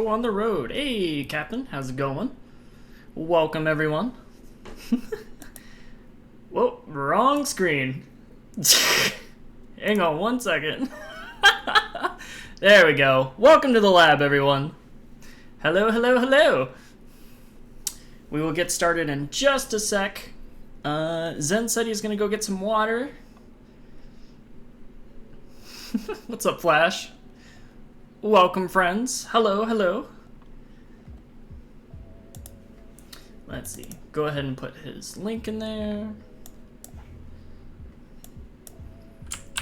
on the road. Hey, Captain, how's it going? Welcome, everyone. Whoa, wrong screen. Hang on one second. There we go. Welcome to the lab, everyone. Hello, hello, hello. We will get started in just a sec. Zen said he's gonna go get some water. What's up, Flash? Welcome, friends. Hello, hello. Let's see. Go ahead and put his link in there.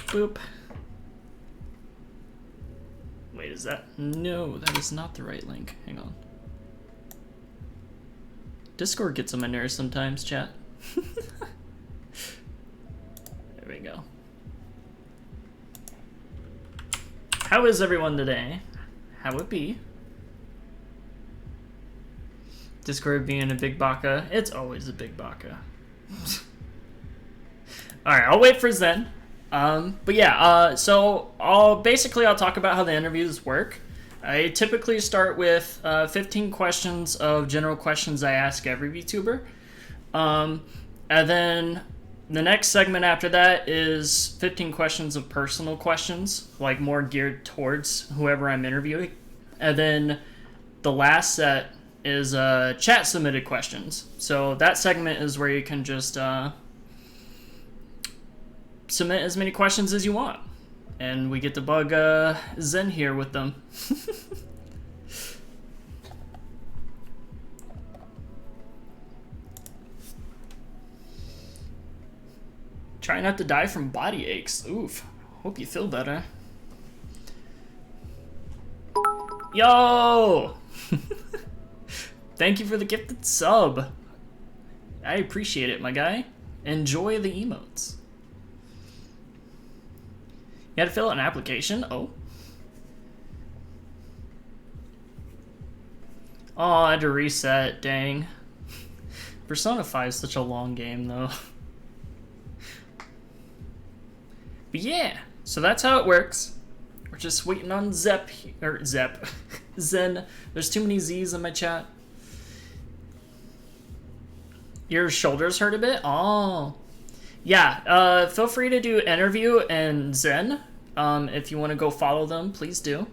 Boop. Wait, is that? No, that is not the right link. Hang on. Discord gets on my nerves sometimes, chat. There we go. How is everyone today? How it be? Discord being a big baka. It's always a big baka. Alright, I'll wait for Zen. But yeah, so I'll talk about how the interviews work. I typically start with 15 questions of general questions I ask every VTuber. And then the next segment after that is 15 questions of personal questions, like more geared towards whoever I'm interviewing. And then the last set is chat submitted questions. So that segment is where you can just submit as many questions as you want. And we get to bug Zen here with them. Try not to die from body aches. Oof. Hope you feel better. Yo! Thank you for the gifted sub. I appreciate it, my guy. Enjoy the emotes. You had to fill out an application? Oh. Oh, I had to reset. Dang. Persona 5 is such a long game, though. But yeah, so that's how it works. We're just waiting on Zen. There's too many Z's in my chat. Your shoulders hurt a bit? Oh. Yeah, feel free to do Interview and Zen. If you want to go follow them, please do.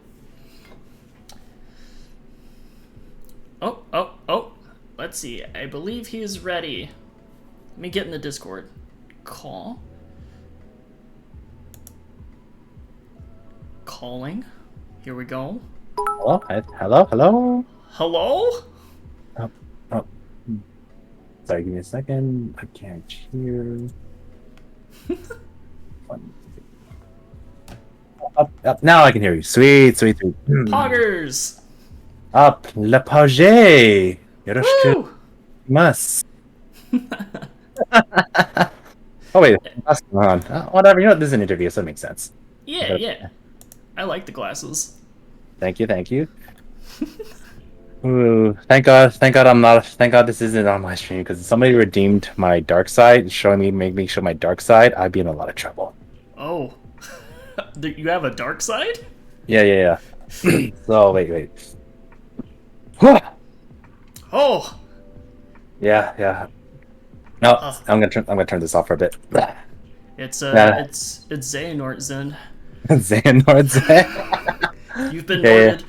Oh. Let's see. I believe he is ready. Let me get in the Discord. Call. Calling. Here we go. Hello? Hello? Hello? Oh. Sorry, give me a second. I can't hear. Up. Now I can hear you. Sweet. Poggers! Up. Le page. Yoroshiku mas. Oh, wait. Hold on. Whatever. You know what? This is an interview, so it makes sense. Yeah. I like the glasses. Thank you. Ooh, thank God this isn't on my stream, because if somebody redeemed my dark side, make me show my dark side, I'd be in a lot of trouble. Oh. You have a dark side? Yeah. So, wait. Oh. Yeah. No, I'm gonna turn this off for a bit. It's Xehanort Zen. Xehanort Zen. You've been Norded.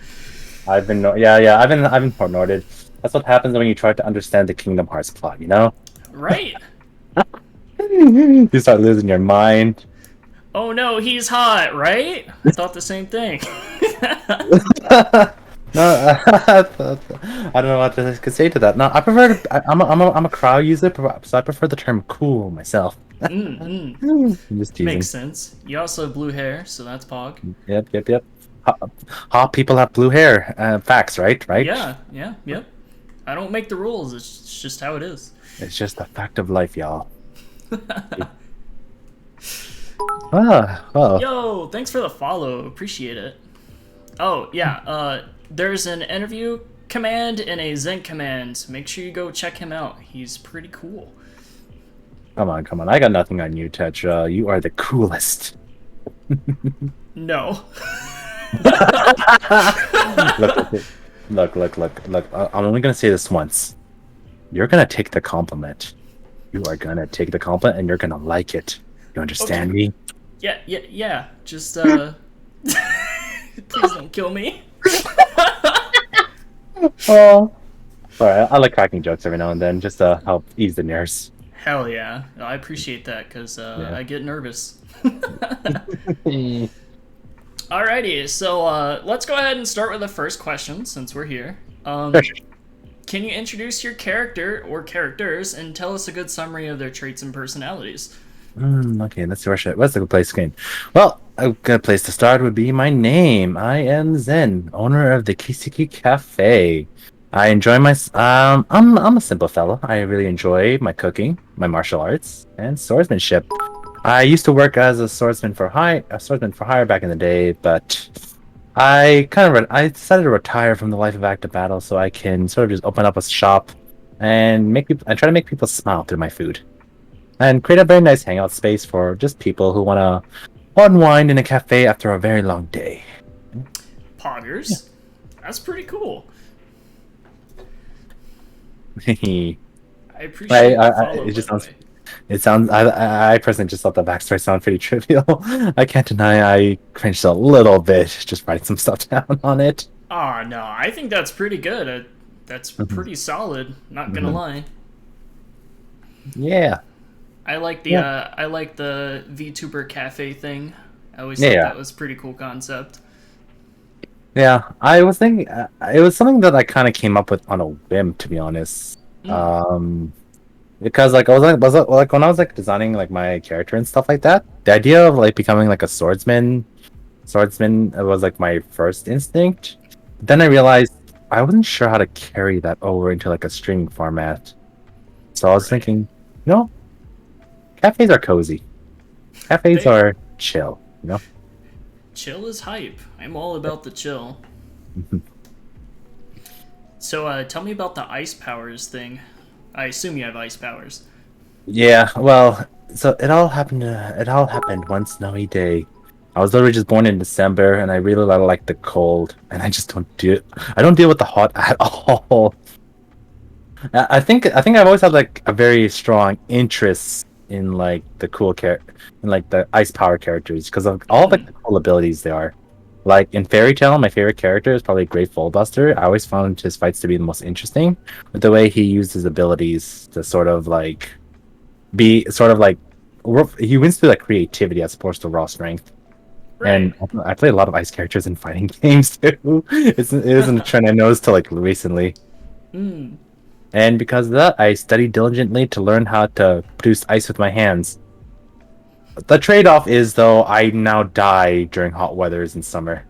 I've been Norded. That's what happens when you try to understand the Kingdom Hearts plot, you know? Right. You start losing your mind. Oh no, he's hot, right? I thought the same thing. No, I don't know what to say to that. No, I prefer. I'm a crowd user, so I prefer the term "cool" myself. I'm just teasing. Makes sense. You also have blue hair, so that's Pog. Yep. Hot people have blue hair. Facts, right? Yeah. Yep. I don't make the rules. It's just how it is. It's just a fact of life, y'all. Well. Yo, thanks for the follow. Appreciate it. Oh, yeah. There's an interview command and a Zen command. Make sure you go check him out. He's pretty cool. Come on. I got nothing on you, Tetra. You are the coolest. No. Look. I'm only gonna say this once. You're gonna take the compliment. You are gonna take the compliment, and you're gonna like it. You Okay. understand me? Yeah. Just please don't kill me. Oh. Alright, I like cracking jokes every now and then, just to help ease the nerves. Hell yeah. I appreciate that because Yeah. I get nervous. Alrighty, so let's go ahead and start with the first question since we're here. Can you introduce your character or characters and tell us a good summary of their traits and personalities? Okay, let's see what's a good place again. Well, a good place to start would be my name. I am Zen, owner of the Kiseki Cafe. I enjoy I'm a simple fellow. I really enjoy my cooking, my martial arts, and swordsmanship. I used to work as a swordsman for hire back in the day, but I decided to retire from the life of active battle so I can sort of just open up a shop and try to make people smile through my food and create a very nice hangout space for just people who want to unwind in a cafe after a very long day. Yeah. Poggers. That's pretty cool. I, I appreciate the follow, it by just the sounds. way. It sounds. I personally just thought the backstory sound pretty trivial. I can't deny I cringed a little bit just writing some stuff down on it. Ah, no, I think that's pretty good. That's Mhm, pretty solid. Not gonna mhm. lie. Yeah, yeah, I like the VTuber cafe thing. I always yeah, thought yeah. that was a pretty cool concept. Yeah, I was thinking it was something that I kind of came up with on a whim, to be honest. Mm, Um, because like like when I was like designing like my character and stuff like that, the idea of like becoming like a swordsman was like my first instinct. Then I realized I wasn't sure how to carry that over into like a streaming format. So I was right. thinking, you know, cafes are cozy. Cafes They are chill, you know? chill is hype. I'm all about the chill. So tell me about the ice powers thing. I assume you have ice powers. Yeah, well, so it all happened one snowy day. I was literally just born in December and I really like the cold and I just I don't deal with the hot at all. I think I've always had like a very strong interest in like in like the ice power characters because of all like Mm, the cool abilities they are. Like in Fairy Tail, my favorite character is probably Great Buster. I always found his fights to be the most interesting with the way he used his abilities to sort of like be sort of like he wins through like creativity as opposed to raw strength. And right. I play a lot of ice characters in fighting games too. It isn't a trend I noticed till like recently. Mm, And because of that, I studied diligently to learn how to produce ice with my hands. The trade-off is though I now die during hot weathers in summer,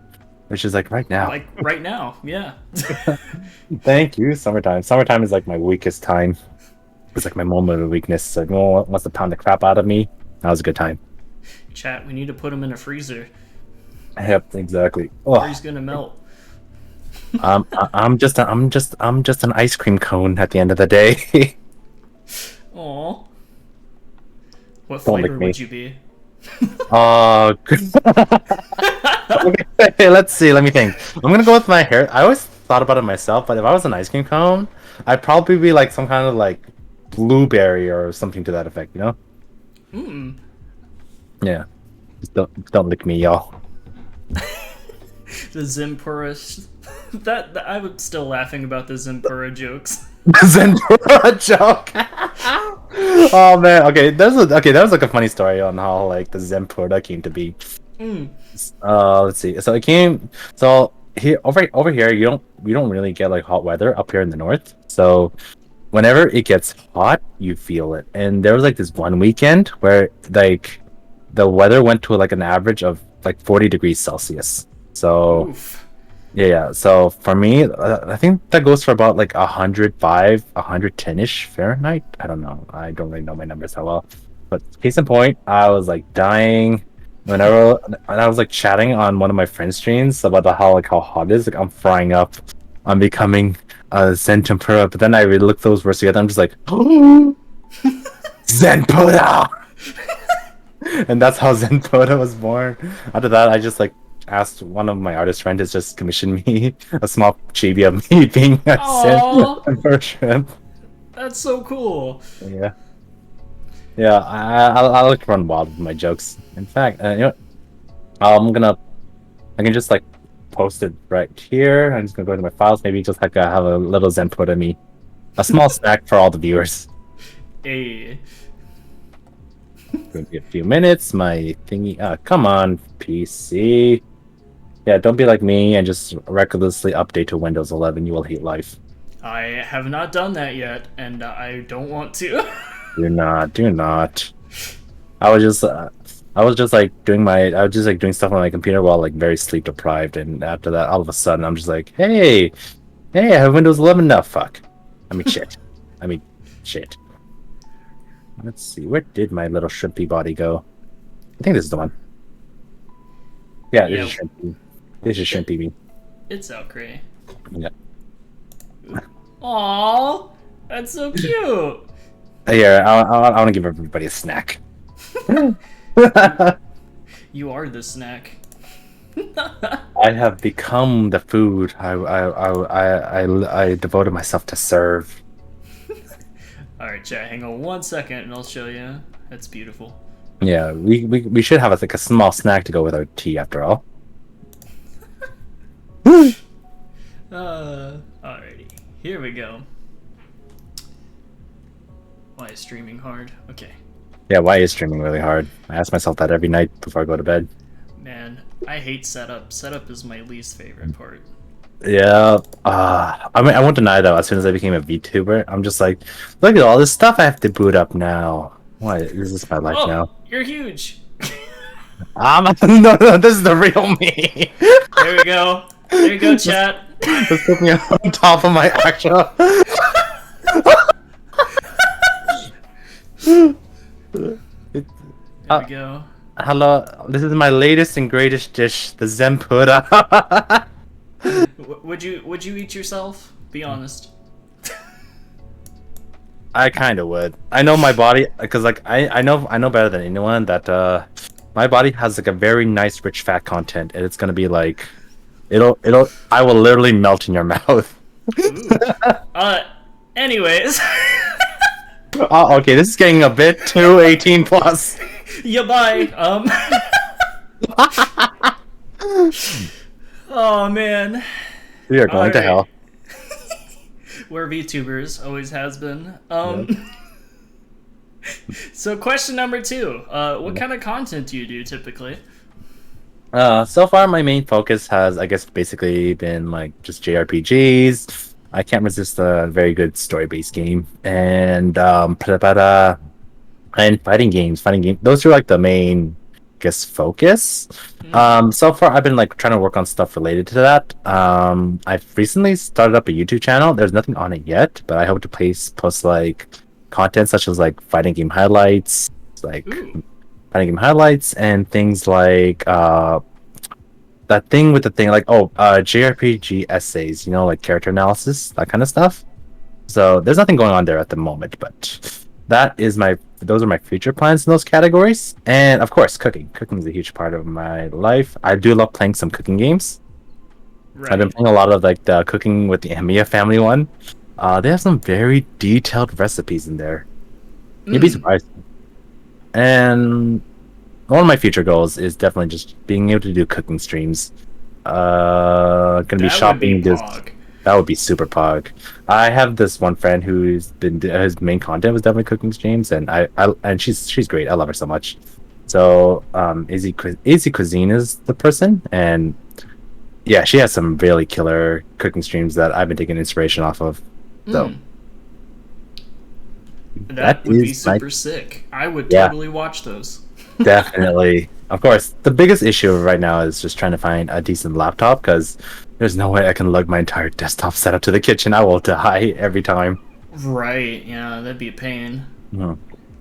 which is like right now. like right now, yeah. Thank you, summertime. Summertime is like my weakest time. It's like my moment of weakness. So no one wants to pound the crap out of me. That was a good time. Chat, we need to put him in a freezer Yep, exactly. or Oh, he's gonna melt. I'm just an ice cream cone at the end of the day. Aw. What Don't lick flavor me. would you be? Oh, okay, let's see. Let me think. I'm gonna go with my hair. I always thought about it myself, but if I was an ice cream cone, I'd probably be like some kind of like blueberry or something to that effect. You know? Mm. Yeah. Just don't lick me, y'all. The Zimpura. That I was still laughing about the Zimpura jokes. Zenpura joke. Oh man. Okay. That was like a funny story on how like the Zenpura came to be. Mm. Let's see. So it came. So here over here, we don't really get like hot weather up here in the north. So whenever it gets hot, you feel it. And there was like this one weekend where like the weather went to like an average of like 40 degrees Celsius. So Oof. yeah. So for me, I think that goes for about like 105, 110-ish Fahrenheit. I don't know. I don't really know my numbers that well. But case in point, I was like dying whenever, and I was like chatting on one of my friends' streams about how hot it is. Like I'm frying up. I'm becoming Zen tempura. But then I really look those words together. I'm just like, Zenpura, and that's how Zenpura was born. After that, I just like asked one of my artist friends to just commission me a small chibi of me being a Aww, Zen for a shrimp. that's so cool. Yeah. Yeah, I like to run wild with my jokes. In fact, you know, I can just like post it right here. I'm just gonna go into my files. Maybe just like have a little Zen put of me, a small snack for all the viewers. Hey, Gonna be a few minutes. My thingy. Come on, PC. Yeah, don't be like me and just recklessly update to Windows 11. You will hate life. I have not done that yet, and I don't want to. Do not. Do not. I was just. I was just like doing my. I was just like doing stuff on my computer while like very sleep deprived, and after that, all of a sudden, I'm just like, hey, hey, I have Windows 11 now. Fuck. I mean, shit. I mean, shit. Let's see. Where did my little shrimpy body go? I think this is the one. Yeah, this is shrimpy. This is shrimpy me. It's Gray. Yeah. Aww, that's so cute. Here, I want to give everybody a snack. You are the snack. I have become the food I devoted myself to serve. Alright, chat, hang on 1 second and I'll show you. That's beautiful. Yeah, we should have like a small snack to go with our tea after all. Alrighty. Here we go. Why is streaming hard? Okay. Yeah, why is streaming really hard? I ask myself that every night before I go to bed. Man, I hate setup. Setup is my least favorite part. Yeah, I mean, I won't deny though. As soon as I became a VTuber, I'm just like, look at all this stuff I have to boot up now. Why is this my life now? You're huge. No, this is the real me. There we go. There you go, chat. Just put me on top of my actual. There we go. Hello, this is my latest and greatest dish, the Zenpura. Would you eat yourself? Be honest. I kind of would. I know my body, because like I know better than anyone that my body has like a very nice rich fat content, and it's gonna be like, I will literally melt in your mouth. Anyways. Oh, okay, this is getting a bit too 18 plus. Yeah, bye. Oh man. We are going to hell. We're VTubers, always has been. So question number 2. What kind of content do you do typically? So far my main focus has, I guess, basically been like just JRPGs. I can't resist a very good story-based game, and and fighting games. Those are like the main, I guess, focus. So far I've been like trying to work on stuff related to that. I've recently started up a YouTube channel. There's nothing on it yet, but I hope to post like content such as like fighting game highlights, and things like that thing with the thing like JRPG essays, like character analysis, that kind of stuff. So there's nothing going on there at the moment, but those are my future plans in those categories. And of course, cooking is a huge part of my life. I do love playing some cooking games. Right. I've been playing a lot of like the cooking with the Amiya family one. They have some very detailed recipes in there. You'd be surprised. And one of my future goals is definitely just being able to do cooking streams. Gonna be shopping. That would be super pog. I have this one friend who's been his main content was definitely cooking streams, and and she's great. I love her so much. So Easy Cuisine is the person, and yeah, she has some really killer cooking streams that I've been taking inspiration off of. So that would be super sick. I would totally watch those. Definitely. Of course, the biggest issue right now is just trying to find a decent laptop, because there's no way I can lug my entire desktop setup to the kitchen. I will die every time. Right, yeah, that'd be a pain.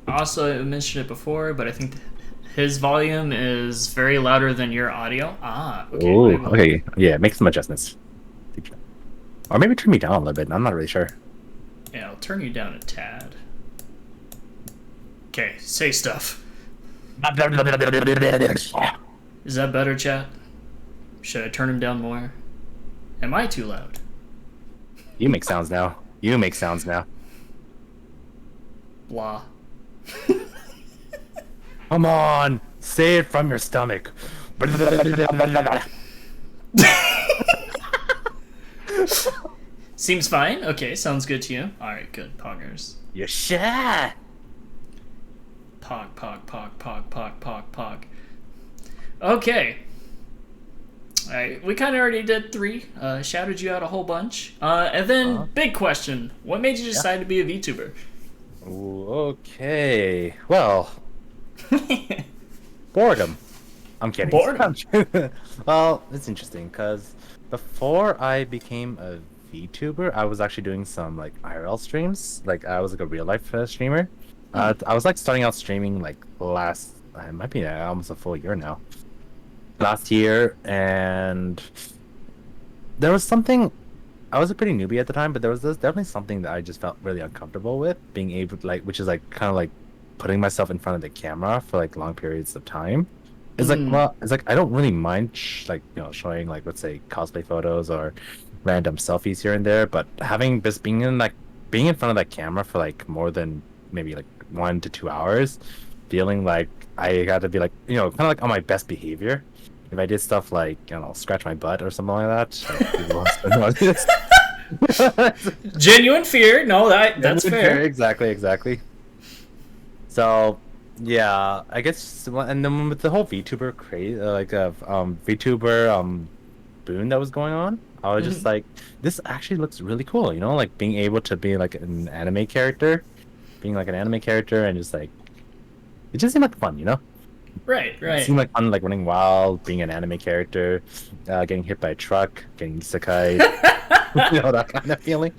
Also, I mentioned it before, but I think his volume is very louder than your audio. Okay. Ooh, okay. Yeah, make some adjustments. Or maybe turn me down a little bit. I'm not really sure. Yeah, I'll turn you down a tad. Okay, say stuff. Is that better, chat? Should I turn him down more? Am I too loud? You make sounds now. You make sounds now. Blah. Come on, say it from your stomach. Seems fine. Okay, sounds good to you. Alright, good. Poggers. You shy. Pog, pog, pog, pog, pog, pog, pog. Okay. Alright, we kind of already did 3. Shouted you out a whole bunch. And then, big question. What made you decide to be a VTuber? Ooh, okay. Well, boredom. I'm kidding. Boredom? Well, it's interesting because before I became a VTuber, I was actually doing some like IRL streams. Like I was like a real life streamer. I was like starting out streaming like it might be almost a full year now. Last year, and there was something. I was a pretty newbie at the time, but there was definitely something that I just felt really uncomfortable with being able to, like, which is like kind of like putting myself in front of the camera for like long periods of time. It's like, well, it's like I don't really mind showing like, let's say, cosplay photos or random selfies here and there, but having this being in front of that camera for like more than maybe like 1 to 2 hours, feeling like I got to be like, kind of like on my best behavior. If I did stuff like, scratch my butt or something like that, Genuine fear. No, that's fair. Exactly. So, yeah, I guess, and then with the whole VTuber craze, VTuber boom that was going on, I was just like, this actually looks really cool, like being able to be like an anime character, and just like, it just seemed like fun, Right. It seemed like fun, like running wild, being an anime character, getting hit by a truck, getting isekai, that kind of feeling.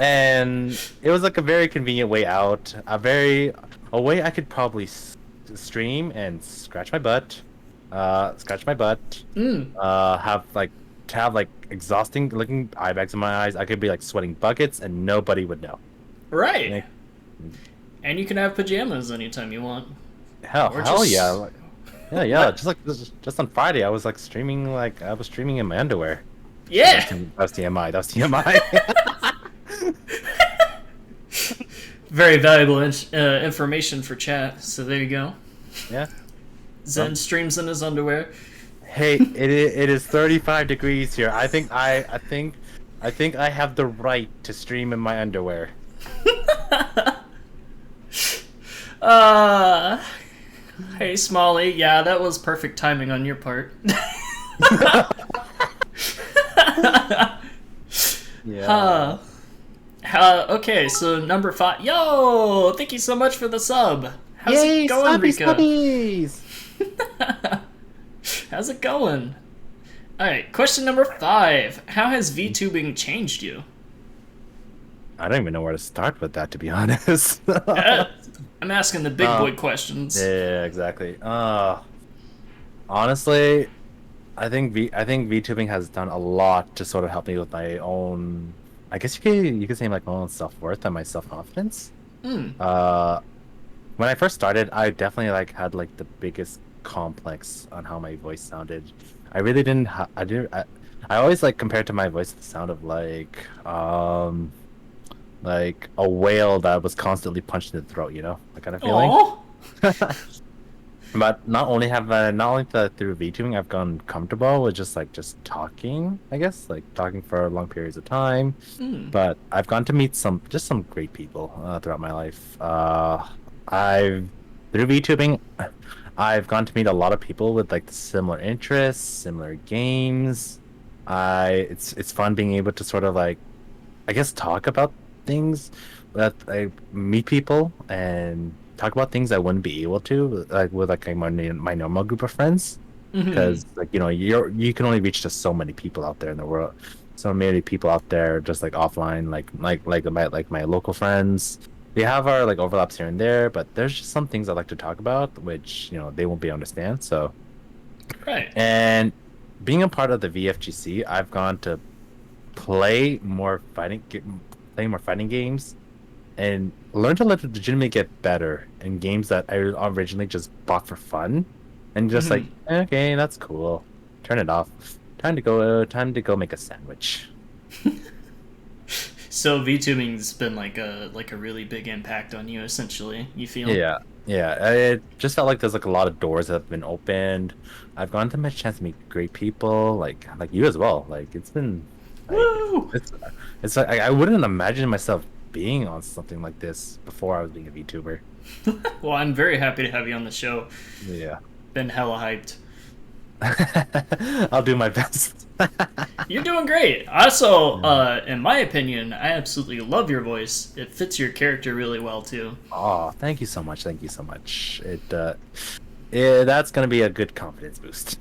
And it was like a very convenient way out, a way I could probably stream and scratch my butt, have like exhausting looking eye bags in my eyes. I could be like sweating buckets and nobody would know. Right. And you can have pajamas anytime you want. Hell yeah. Yeah. Just on Friday, I was like streaming, in my underwear. Yeah. That was TMI. Very valuable information for chat. So there you go. Yeah. Zen streams in his underwear. Hey, it is 35 degrees here. I think I have the right to stream in my underwear. Hey, Smalley. Yeah, that was perfect timing on your part. Yeah. Okay, so number 5. Yo, thank you so much for the sub. How's it going, Rika? Subbies. How's it going? Alright, question number 5. How has VTubing changed you? I don't even know where to start with that, to be honest. I'm asking the big boy questions. Yeah, exactly. Honestly, I think VTubing has done a lot to sort of help me with my own. I guess you could say like my own self-worth and my self-confidence. When I first started, I definitely had the biggest complex on how my voice sounded. I really didn't. I always compared to my voice the sound of like a whale that was constantly punched in the throat. That kind of feeling. But not only through VTubing, I've gotten comfortable with just talking. I guess talking for long periods of time. But I've gotten to meet some great people throughout my life. Through VTubing, I've gotten to meet a lot of people with similar interests, similar games. It's fun being able to sort of I guess talk about things that I meet people and talk about things I wouldn't be able to with my normal group of friends, because you can only reach just so many people out there in the world, so many people out there just offline, my local friends. We have our overlaps here and there, but there's just some things I like to talk about which they won't be able to understand. So right. And being a part of the VFGC, I've gone to play more fighting games and learn to legitimately get better in games that I originally just bought for fun and just okay, that's cool, turn it off. time to go make a sandwich. So VTubing's been like a really big impact on you, essentially. You feel? Yeah, yeah. It just felt like there's like a lot of doors that have been opened. I've gotten to my chance to meet great people, like you as well. Like it's been like Woo! it's like I wouldn't imagine myself being on something like this before I was being a VTuber. Well, I'm very happy to have you on the show. Yeah. Been hella hyped. I'll do my best. You're doing great. Also, Yeah. in my opinion, I absolutely love your voice. It fits your character really well too. Oh, thank you so much. Thank you so much. Yeah, that's gonna be a good confidence boost.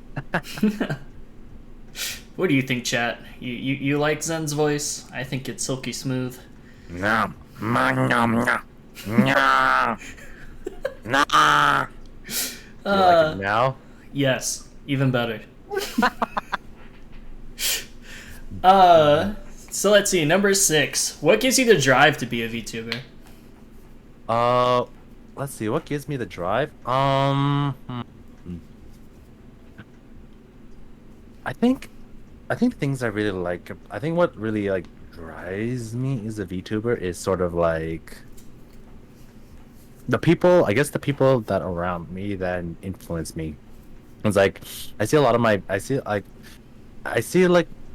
What do you think, chat? You like Zen's voice? I think it's silky smooth. Nom, nom, nom, nom, nom, nom. You like it now? Yes, even better. So let's see. Number 6. What gives you the drive to be a VTuber? Uh, let's see. What gives me the drive? I think, I think things I really like. I think what really like drives me as a VTuber is sort of like the people. I guess the people that are around me that influence me. It's like I see a lot of my. I see like I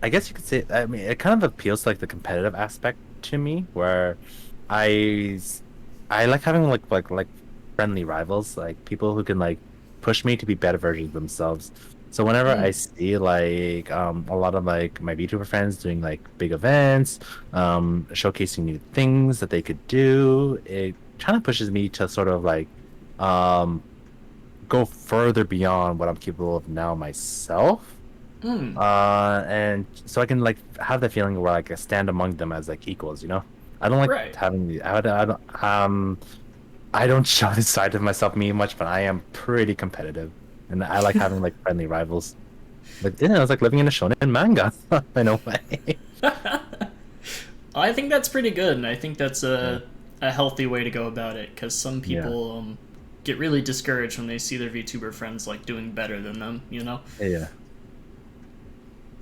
guess you could say. I mean, it kind of appeals to like the competitive aspect to me, where I s- I like having like friendly rivals, like people who can like push me to be better versions of themselves. So whenever I Mm, see like a lot of like my VTuber friends doing like big events, showcasing new things that they could do, it kind of pushes me to sort of like um go further beyond what I'm capable of now myself. mm, And so I can like have the feeling where like I stand among them as like equals, you know? I don't like right. having the I don't show this side of myself me much, but I am pretty competitive. And I like having like friendly rivals. But yeah, it's like living in a shonen manga in a way. I think that's pretty good, and I think that's Yeah. a healthy way to go about it. Because some Yeah. people get really discouraged when they see their VTuber friends like doing better than them. You know? Yeah.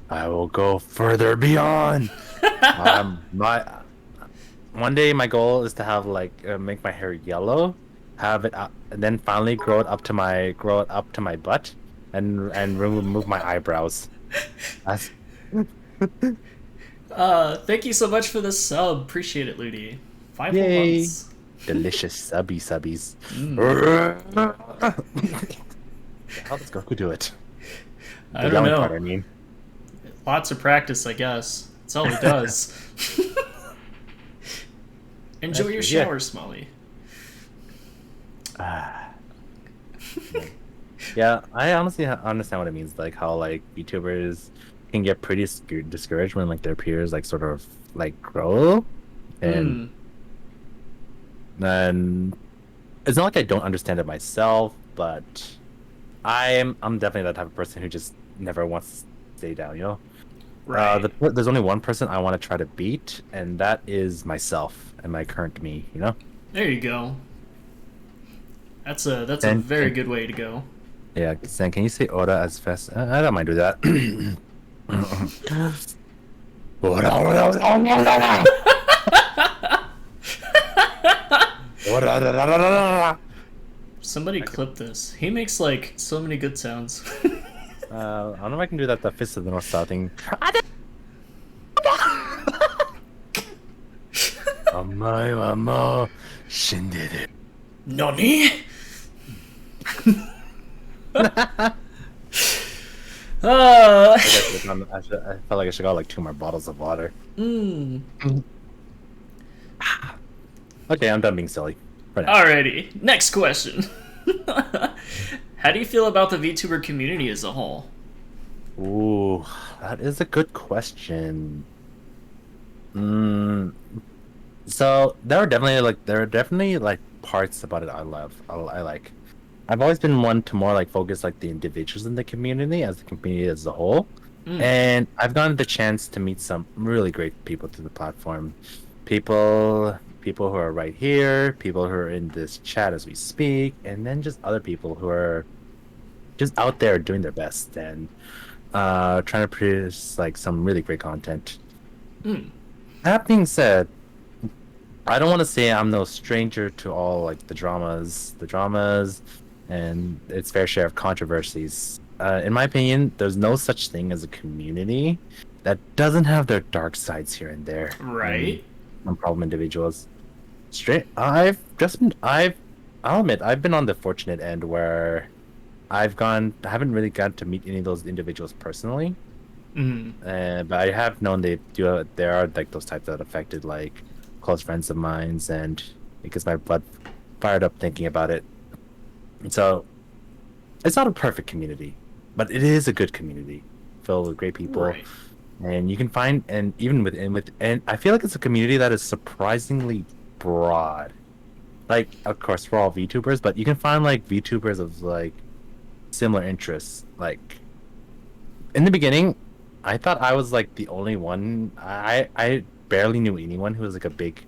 I will go further beyond. My one day my goal is to have like make my hair yellow, have it up, and then finally grow it up to my butt, and remove my eyebrows. That's Thank you so much for the sub. Appreciate it, Ludi. 5 whole yay! months. Delicious subbies. Mm, How does Goku do it? I The don't yelling part, know. I mean. Lots of practice, I guess. That's all he does. Enjoy That's your true, yeah. shower, Smully. Ah, yeah, I honestly understand what it means, like how like VTubers can get pretty discouraged when like their peers like sort of like grow, and Mm, then it's not like I don't understand it myself, but I'm definitely that type of person who just never wants to stay down, you know. right. There's only one person I want to try to beat, and that is myself and my current me, you know. There you go. That's a And very good way to go. yeah, Sen, can you say Ora as fast? I don't mind do that. Ora, ora, ora, ora, ora, ora, ora, ora. Somebody clip this. He makes like so many good sounds. I don't know if I can do that. The Fist of the North Star thing. Amai mama shinderu. Nani? I uh, felt like I should got like 2 more bottles of water. mm. Okay, I'm done being silly. For now. Alrighty, next question. How do you feel about the VTuber community as a whole? Ooh, that is a good question. Mm, so there are definitely like parts about it I love. I like. I've always been one to more like focus like the individuals in the community as the community as a whole. Mm, And I've gotten the chance to meet some really great people through the platform. People who are right here, people who are in this chat as we speak, and then just other people who are just out there doing their best. And trying to produce like some really great content. Mm, That being said, I don't want to say I'm no stranger to all like the dramas, and its fair share of controversies. In my opinion, there's no such thing as a community that doesn't have their dark sides here and there, and right. some problem individuals. I'll admit, I've been on the fortunate end where I haven't really got to meet any of those individuals personally, Mm, but I have known there are like those types that affected like close friends of mine's, and it gets my blood fired up thinking about it. And so it's not a perfect community, but it is a good community filled with great people, right. and you can find and even and I feel like it's a community that is surprisingly broad. Like, of course, we're all VTubers, but you can find like VTubers of like similar interests. Like in the beginning, I thought I was like the only one. I barely knew anyone who was like a big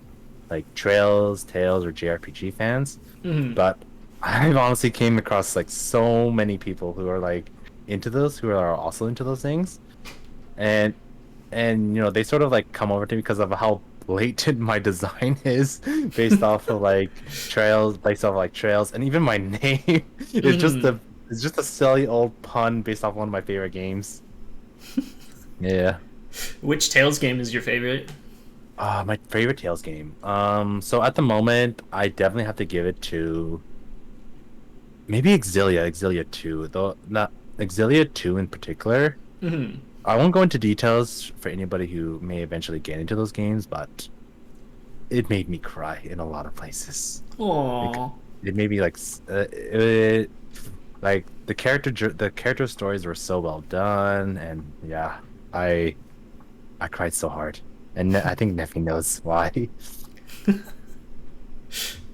like Trails, Tales, or JRPG fans. Mm, But I've honestly came across like so many people who are like into those, who are also into those things, and they sort of like come over to me because of how blatant my design is, based off like Trails, and even my name is just mm. a it's just a silly old pun based off one of my favorite games. Yeah. Which Tails game is your favorite? My favorite Tales game. So at the moment, I definitely have to give it to maybe Exilia 2, though not Exilia 2 in particular. Mm, I won't go into details for anybody who may eventually get into those games, but it made me cry in a lot of places. Like, aw. it made me like the character stories were so well done, and yeah, I I cried so hard, and I think Neffy knows why.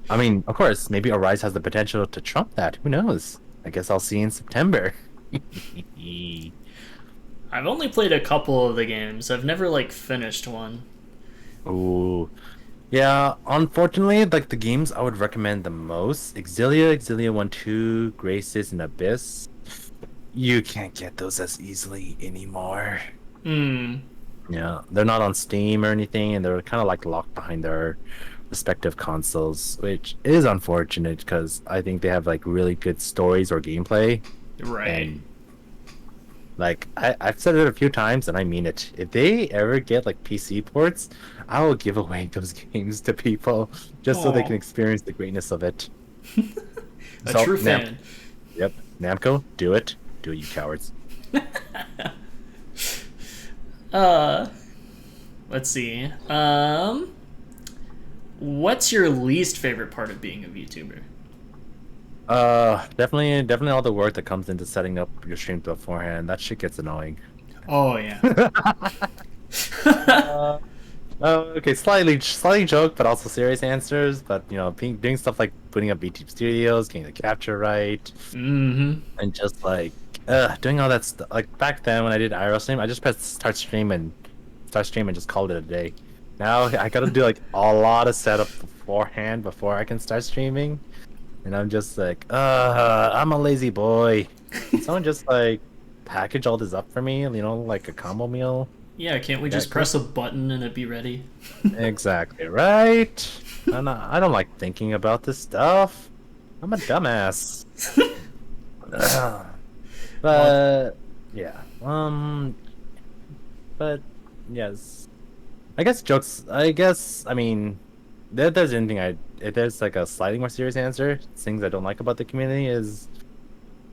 I mean, of course, maybe Arise has the potential to trump that. Who knows? I guess I'll see in September. I've only played a couple of the games. I've never like finished one. Ooh. Yeah, unfortunately, like the games I would recommend the most, Exilia 1, 2, Graces, and Abyss, you can't get those as easily anymore. Hmm. Yeah, they're not on Steam or anything, and they're kind of like locked behind their respective consoles, which is unfortunate because I think they have like really good stories or gameplay. Right. And like I've said it a few times, and I mean it. If they ever get like PC ports, I will give away those games to people just so they Aw. can experience the greatness of it. A So, true fan. Yep, Namco, do it, you cowards. Uh, let's see. What's your least favorite part of being a VTuber? Definitely all the work that comes into setting up your stream beforehand. That shit gets annoying. Oh yeah. Uh, okay, slightly joke, but also serious answers. But doing stuff like putting up VTube Studios, getting the capture right, Mm-hmm. and just like doing all that stuff. Like back then when I did IRL stream, I just pressed start stream and just called it a day. Now I gotta do like a lot of setup beforehand before I can start streaming, and I'm just like, I'm a lazy boy. Can someone just like package all this up for me? Like a combo meal. Yeah, can't we Yeah, just press a button and it be ready? exactly right. I don't like thinking about this stuff. I'm a dumbass. Ugh. Well, But yeah. But yes. I guess jokes. I guess I mean, if there's like a slightly more serious answer, things I don't like about the community is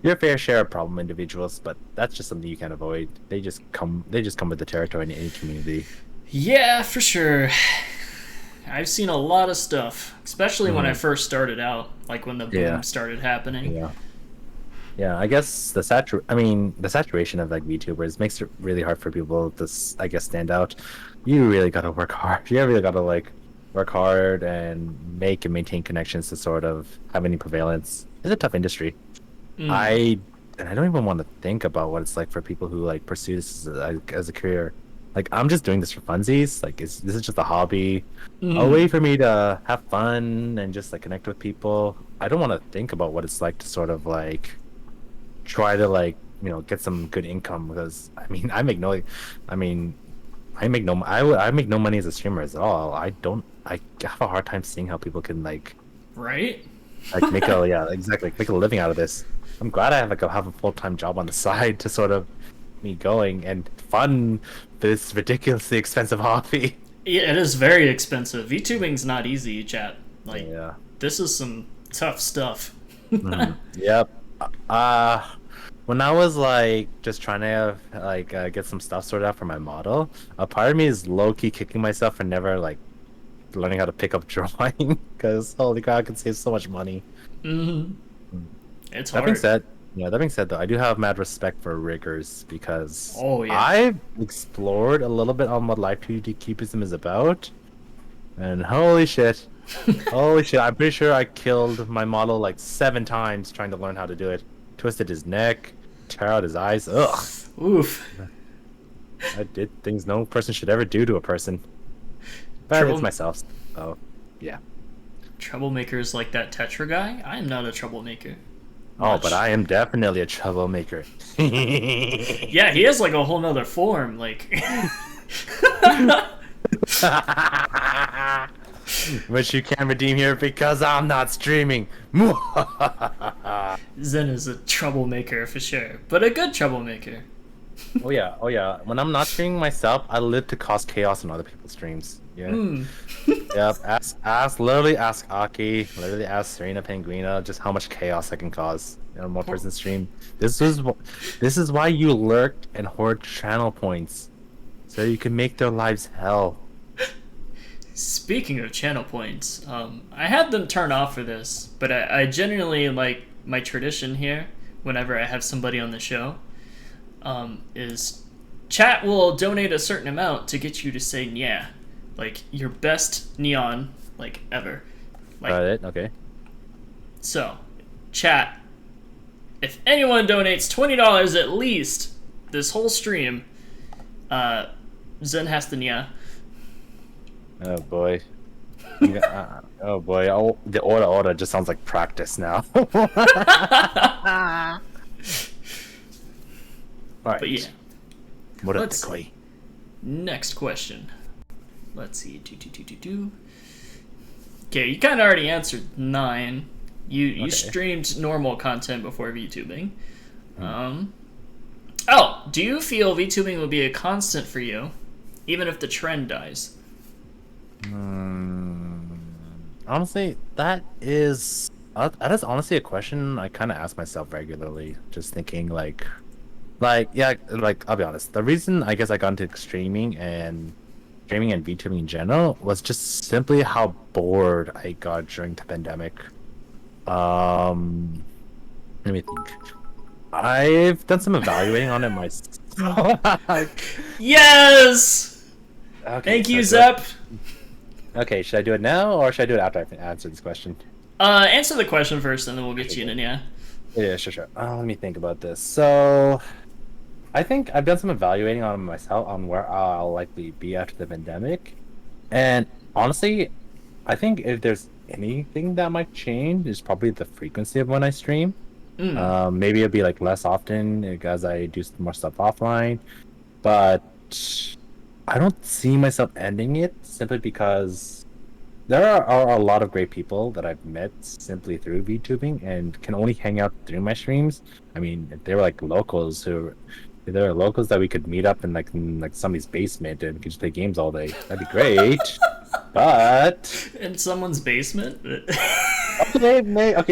your fair share of problem individuals, but that's just something you can't avoid. They just come with the territory in any community. yeah, for sure. I've seen a lot of stuff, especially when I Mhm. first started out, like when the Yeah. boom started happening. Yeah. Yeah, I guess the saturation of like VTubers makes it really hard for people to, I guess, stand out. You really gotta work hard. You really gotta like work hard and make and maintain connections to sort of have any prevalence. It's a tough industry. Mm. I and I don't even want to think about what it's like for people who like pursue this as a career. Like I'm just doing this for funsies. Like this is just a hobby, a way Mm. for me to have fun and just like connect with people. I don't want to think about what it's like to sort of like try to like get some good income because I mean I mean I make no money as a streamer at all. I have a hard time seeing how people can Right? make a yeah, exactly, make a living out of this. I'm glad I have a full-time job on the side to sort of me going and fund this ridiculously expensive hobby. Yeah, it is very expensive. VTubing's not easy, chat. Like, Yeah. this is some tough stuff. Yep. Uh, when I was just trying to get some stuff sorted out for my model, a part of me is low key kicking myself for never learning how to pick up drawing because holy crap, I can save so much money. Hmm. It's That being hard. said, yeah, that being said though, I do have mad respect for riggers because Oh, yeah. I've explored a little bit on what live 2D cubism is about, and holy shit. Holy shit, I'm pretty sure I killed my model 7 times trying to learn how to do it. Twisted his neck, tear out his eyes. Ugh. Oof. I did things no person should ever do to a person. But Trouble- it's myself. So, yeah. Troublemakers like that Tetra guy? I am not a troublemaker. Oh, Much. but I am definitely a troublemaker. Yeah, he has like a whole nother form. Like, Which you can't redeem here because I'm not streaming. Zen is a troublemaker for sure, but a good troublemaker. Oh yeah, oh yeah. When I'm not streaming myself, I live to cause chaos on other people's streams. Yeah. Yep. Literally ask Aki, literally ask Serena Penguina just how much chaos I can cause on one person's stream. This is why you lurk and hoard channel points, so you can make their lives hell. Speaking of channel points, I had them turn off for this, but I genuinely like my tradition here. Whenever I have somebody on the show, is chat will donate a certain amount to get you to say yeah, like your best neon like ever. Like, Got it. Okay. so, chat, if anyone donates $20 at least this whole stream, Zen has to nya. Oh boy. Oh boy. Oh, the order just sounds like practice now. Alright. But yeah. What Let's the see. Next question. Let's see. Okay, you kind of already answered 9. You Okay. streamed normal content before VTubing. Oh, do you feel VTubing will be a constant for you, even if the trend dies? Honestly, that is honestly a question I kind of ask myself regularly. Just thinking yeah, I'll be honest. The reason I guess I got into streaming and VTubing in general was just simply how bored I got during the pandemic. Let me think. I've done some evaluating on it myself. Yes! Okay, Thank you, so Zep. okay, should I do it now or should I do it after I answer this question? Answer the question first, and then we'll get you in, yeah. Yeah, sure. Let me think about this. So, I think I've done some evaluating on myself on where I'll likely be after the pandemic, and honestly, I think if there's anything that might change, is probably the frequency of when I stream. Maybe it'll be less often as I do more stuff offline, but I don't see myself ending it simply because there are a lot of great people that I've met simply through VTubing and can only hang out through my streams. I mean, if they were if there are locals that we could meet up in somebody's basement and we could just play games all day, that'd be great. But In someone's basement? okay,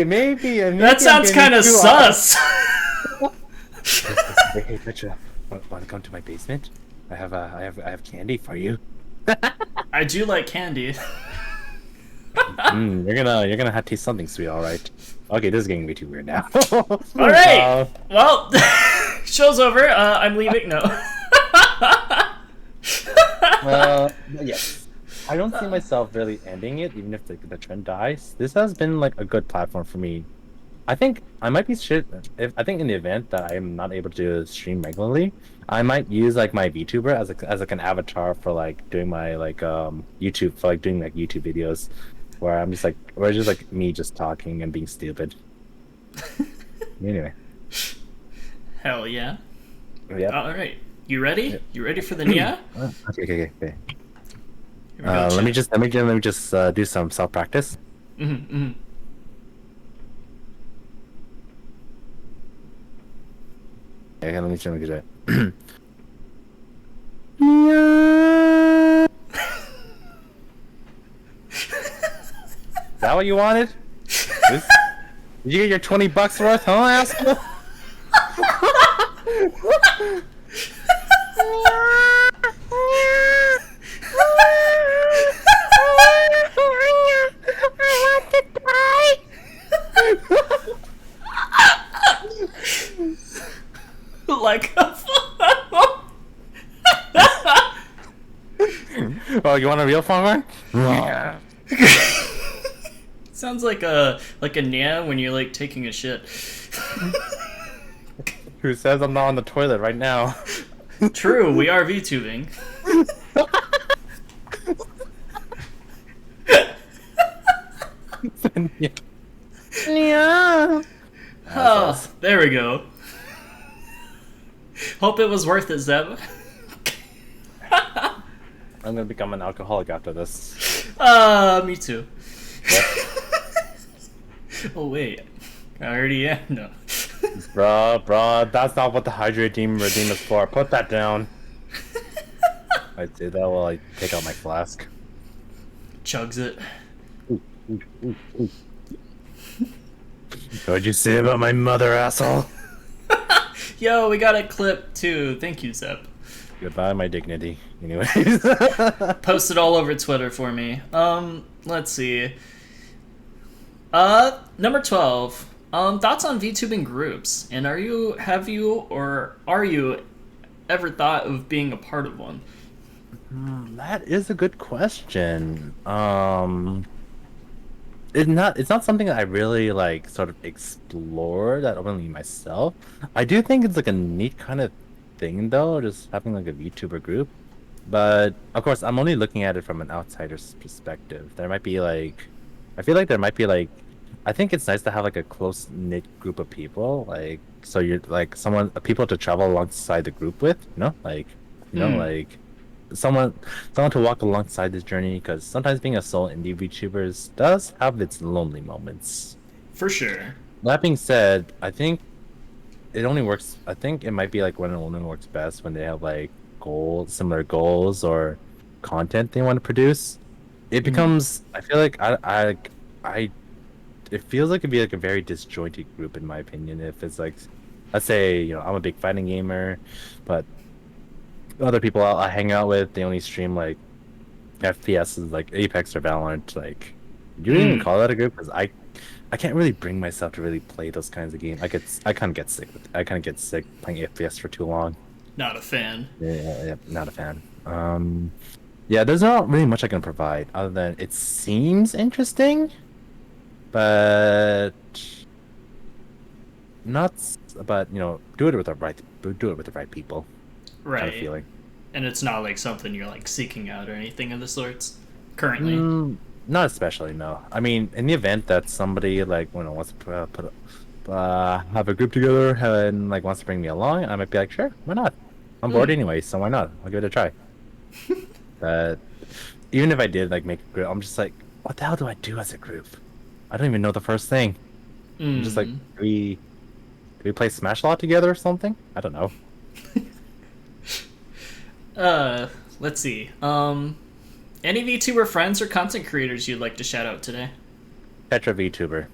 maybe That sounds kind of sus. Hey, Matcha, want to come to my basement? I have candy for you. I do like candy. You're gonna have to taste something sweet, all right. Okay, this is getting way too weird now. All right. Well, show's over. I'm leaving. No. But yes, I don't see myself really ending it, even if the trend dies. This has been a good platform for me. I think I might be shit if I think in the event that I'm not able to stream regularly, I might use my VTuber as an avatar for doing my YouTube for doing YouTube videos where I'm just where it's just me just talking and being stupid. Anyway. Hell yeah. Yep. All right. You ready? Yep. You ready for the Nia? Okay. Here we go, Let me chat. just do some self practice. Mm-hmm. Okay, let me do it. Is that what you wanted? This, did you get your $20 worth, huh, asshole? Like, Oh, you want a real phone? sounds like a Nia when you're like taking a shit. Who says I'm not on the toilet right now? True, we are VTubing. Yeah. Oh, there we go. Hope it was worth it, Zeb. I'm gonna become an alcoholic after this. Me too. Yep. Oh wait, I already am. No. Bruh, that's not what the hydrate redeem is for. Put that down. I do that while I take out my flask. Chugs it. What'd you say about my mother, asshole? Yo, we got a clip too. Thank you, Zeb. Goodbye, my dignity. Anyways. Post it all over Twitter for me. Let's see. Number 12. Thoughts on VTubing groups, and are you ever thought of being a part of one? That is a good question. It's not something that I really like sort of explore that openly myself. I do think it's like a neat kind of thing though, just having like a VTuber group. But of course, I'm only looking at it from an outsider's perspective. There might be like, I feel like there might be like, I think it's nice to have like a close knit group of people, like so you're like people to travel alongside the group with, like someone to walk alongside this journey, because sometimes being a solo indie VTuber does have its lonely moments. For sure. That being said, I think it only works. I think it might be like when it only works best when they have like similar goals or content they want to produce. It becomes. I feel like I. It feels like it'd be like a very disjointed group in my opinion. If it's like, let's say I'm a big fighting gamer, but other people I hang out with, they only stream like FPSs like Apex or Valorant. Like, do you even call that a group? Because I can't really bring myself to really play those kinds of games. I kind of get sick with it. I kind of get sick playing FPS for too long. Not a fan. Yeah, not a fan. Yeah, there's not really much I can provide other than it seems interesting, but not. But do it with the right people. Right. Kind of feeling. And it's not like something you're like seeking out or anything of the sorts currently. Not especially, no. I mean, in the event that somebody like wants to have a group together and like wants to bring me along, I might be like, sure, why not? I'm bored anyway, so why not? I'll give it a try. But even if I did like make a group, I'm just like, what the hell do I do as a group? I don't even know the first thing. I'm just like, do we play Smash a lot together or something? I don't know. Let's see. Any VTuber friends or content creators you'd like to shout out today? Tetra VTuber.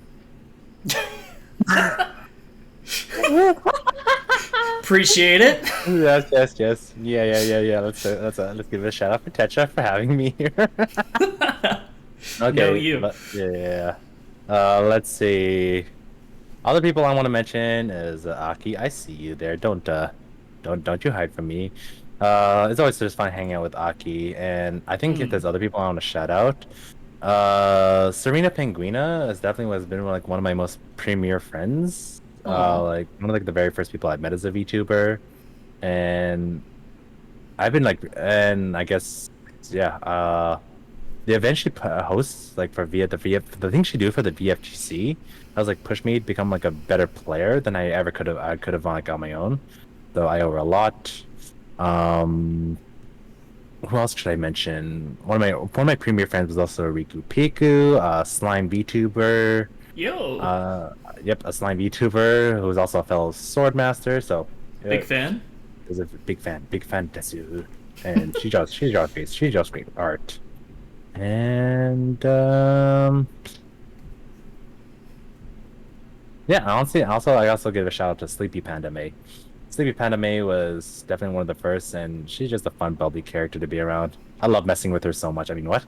Appreciate it. Yes. Yeah. Let's give it a shout out for Tetra for having me here. Okay. No, you. Yeah. Let's see. Other people I want to mention is Aki. I see you there. Don't you hide from me. It's always just fun hanging out with Aki, and I think if there's other people I want to shout out, Serena Penguina has been like one of my most premier friends. Like one of like the very first people I met as a VTuber, and I've been like, and I guess they eventually hosts like for the thing she do for the VFGC. I was like push me to become like a better player than I ever could have. I could have like on my own. So I owe her a lot. Um, who else should I mention? One of my premier friends was also a Riku Piku, slime VTuber. Yo, Uh, yep, a slime VTuber who was also a fellow sword master. So, big uh, fan. is a big fan Desu, and she draws great art. And yeah, honestly, I also give a shout out to Sleepy Panda May. Sleepy Panda May was definitely one of the first, and she's just a fun, bubbly character to be around. I love messing with her so much. I mean, what?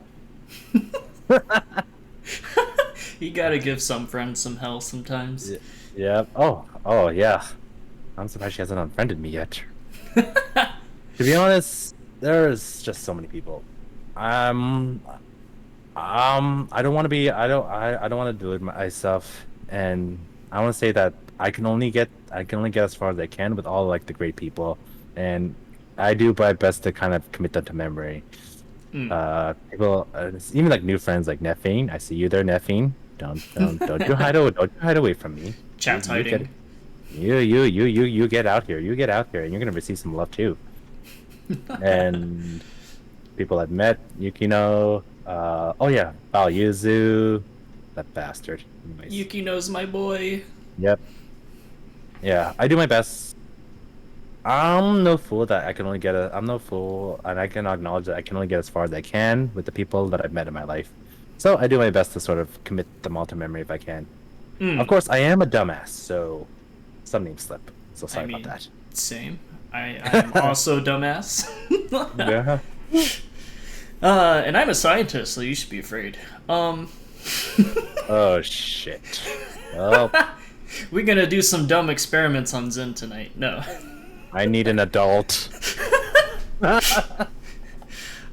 You gotta give some friends some hell sometimes. Yeah. Yeah. Oh, yeah. I'm surprised she hasn't unfriended me yet. To be honest, there's just so many people. Um, I don't want to be. I don't want to delude myself, and I want to say that I can only get as far as I can with all like the great people, and I do my best to kind of commit them to memory. Mm. People, even like new friends like Neffine. I see you there, Neffine. Don't you hide away. Don't you hide away from me. Chat's You get hiding. you get out here. You get out here, and you're gonna receive some love too. And people I've met, Yukino. Oh yeah, Baoyuzu, that bastard. Anyways, Yuki knows my boy. yep, yeah. I do my best. I'm no fool that I can only get a. I'm no fool, and I can acknowledge that I can only get as far as I can with the people that I've met in my life. So I do my best to sort of commit them all to memory if I can. Of Mm. course, I am a dumbass, so some names slip. So I sorry about mean, that. same. I'm also dumbass. Yeah. And I'm a scientist, so you should be afraid. Oh shit. Well, We're gonna do some dumb experiments on Zen tonight. No. I need an adult.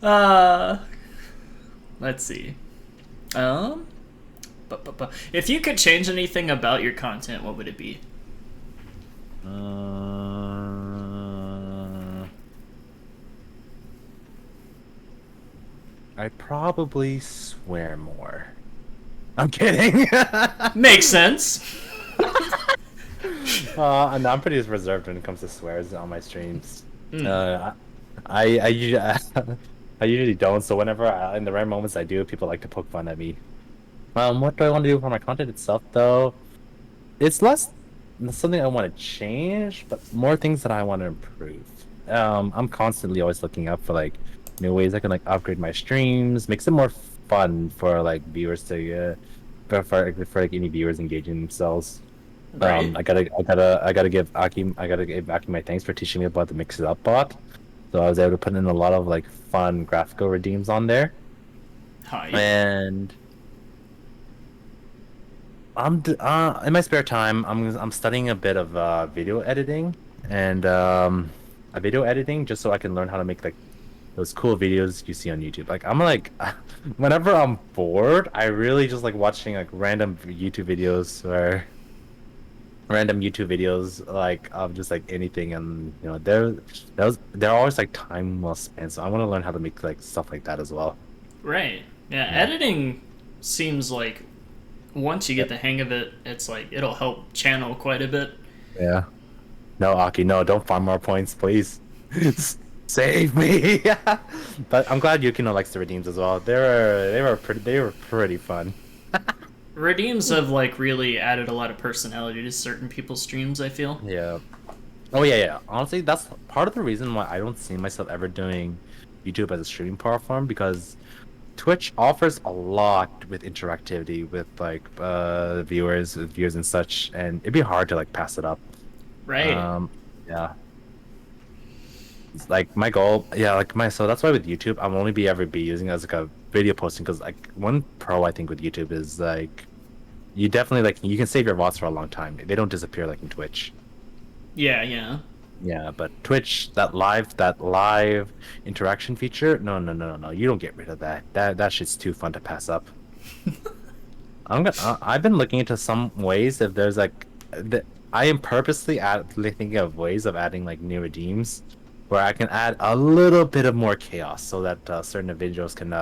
Uh, let's see. Um, if you could change anything about your content, what would it be? I'd probably swear more. I'm kidding. Makes sense. And I'm pretty reserved when it comes to swears on my streams. Mm. I usually I usually don't. So whenever in the rare moments I do, people like to poke fun at me. What do I want to do for my content itself, though? It's less something I want to change, but more things that I want to improve. I'm constantly always looking up for like new ways I can like upgrade my streams, makes it more fun for like viewers to for like any viewers engaging themselves. Right. I gotta give Aki my thanks for teaching me about the Mix It Up bot. So I was able to put in a lot of like fun graphical redeems on there, Hi. and in my spare time, I'm studying a bit of video editing and a video editing just so I can learn how to make like those cool videos you see on YouTube. Like I'm like whenever I'm bored, I really just like watching like random YouTube videos like of just like anything, and you know they're always like time well spent. So I want to learn how to make like stuff like that as well. Right. Yeah, Yeah. editing seems like once you get the hang of it, it's like it'll help channel quite a bit. Yeah. No, Aki, no, don't farm more points, please. Save me. But I'm glad Yukino likes the redeems as well. They were pretty fun. Redeems have like really added a lot of personality to certain people's streams, I feel. Yeah. Oh yeah, yeah. Honestly, that's part of the reason why I don't see myself ever doing YouTube as a streaming platform, because Twitch offers a lot with interactivity with like viewers and such, and it'd be hard to like pass it up. Right. Yeah. It's like my goal, yeah, like my so that's why with YouTube I'm only be using it as like a video posting, because like one pro I think with YouTube is like you definitely like you can save your VODs for a long time. They don't disappear like in Twitch. Yeah, yeah. Yeah, but Twitch, that live interaction feature, no. You don't get rid of that. That shit's too fun to pass up. I've been looking into some ways if there's like I am purposely thinking of ways of adding like new redeems where I can add a little bit of more chaos so that certain individuals can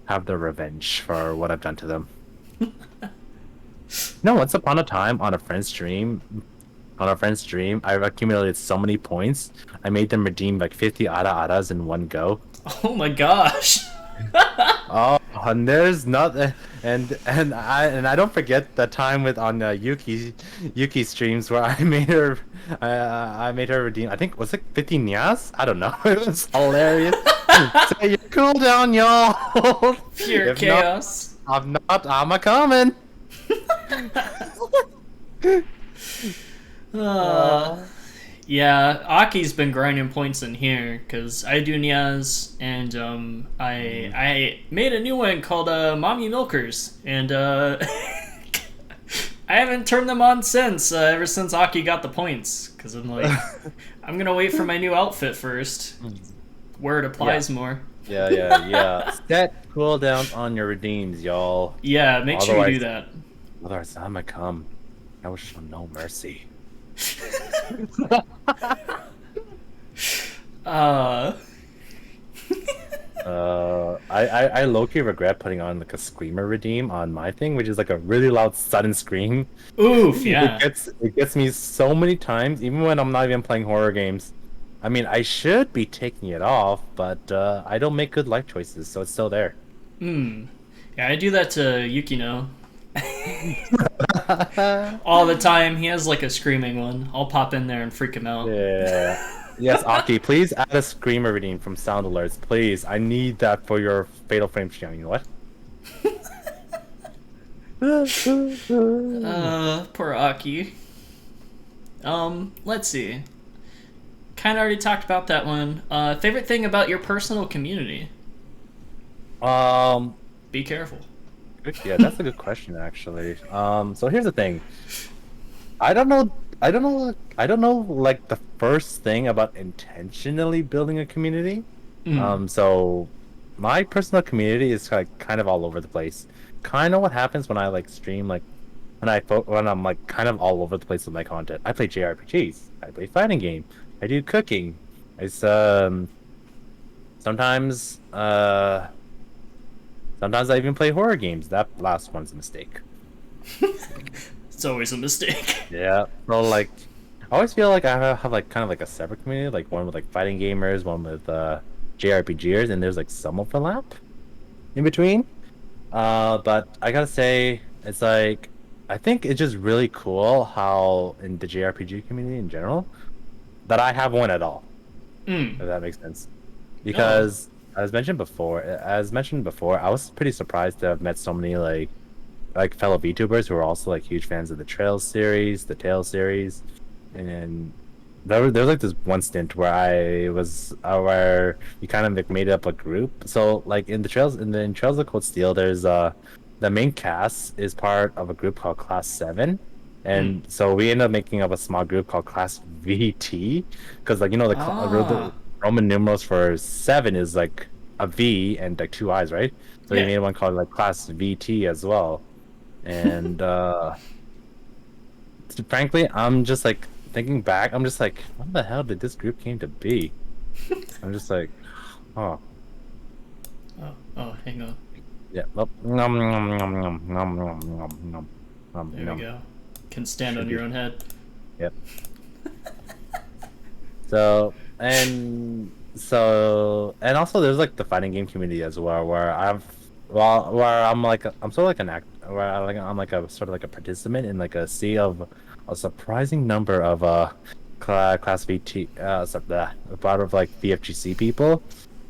have their revenge for what I've done to them. No, once upon a time on a friend's stream, I've accumulated so many points. I made them redeem like 50 ara-aras in one go. Oh my gosh. Oh, and there's not, and I don't forget the time with on Yuki streams where I made her redeem. I think was it 50 nyas? I don't know. It was hilarious. So you cool down, y'all. Pure If chaos. I'm a coming. Yeah, Aki's been grinding points in here because I do Nyas, and I made a new one called Mommy Milkers, and I haven't turned them on since ever since Aki got the points because I'm like I'm gonna wait for my new outfit first, where it applies more. Yeah. Set cooldowns on your redeems, y'all. Yeah, make sure you do that. Otherwise, I'ma come. I will show no mercy. I low-key regret putting on like a screamer redeem on my thing, which is like a really loud sudden scream. Oof, yeah. It gets me so many times, even when I'm not even playing horror games. I mean, I should be taking it off, but I don't make good life choices, so it's still there. Yeah, I do that to Yukino. All the time. He has like a screaming one. I'll pop in there and freak him out. Yeah. Yes, Aki, please add a screamer redeem from sound alerts, please. I need that for your Fatal Frame stream. You know what? Poor Aki. Let's see. Kind of already talked about that one. Favorite thing about your personal community? Be careful. Yeah, that's a good question actually. So here's the thing. I don't know like the first thing about intentionally building a community. So my personal community is like kind of all over the place. Kind of what happens when I like stream, like when I'm like kind of all over the place with my content. I play JRPGs, I play fighting game, I do cooking. Sometimes I even play horror games. That last one's a mistake. It's always a mistake. Yeah. So like, I always feel like I have like kind of like a separate community, like one with like fighting gamers, one with JRPGers, and there's like some overlap in between. But I gotta say, it's like I think it's just really cool how in the JRPG community in general that I have one at all. If that makes sense. Because as mentioned before, I was pretty surprised to have met so many like fellow VTubers who are also like huge fans of the Tales series, and there was like this one stint where where we kind of like made up a group. So like in Trails of Cold Steel, there's the main cast is part of a group called Class 7. And so we ended up making up a small group called Class VT, because like the Roman numerals for 7 is like a V and like 2 I's, right? So we made one called like Class VT as well. And frankly, I'm just like thinking back, I'm just like, what the hell did this group came to be? I'm just like, oh, Hang on. yeah. Oh, There we go. Can stand on your own head. Yep. And also there's like the fighting game community as well, where I'm sort of like I'm like a sort of like a participant in like a sea of a surprising number of class VT part of like BFGC people,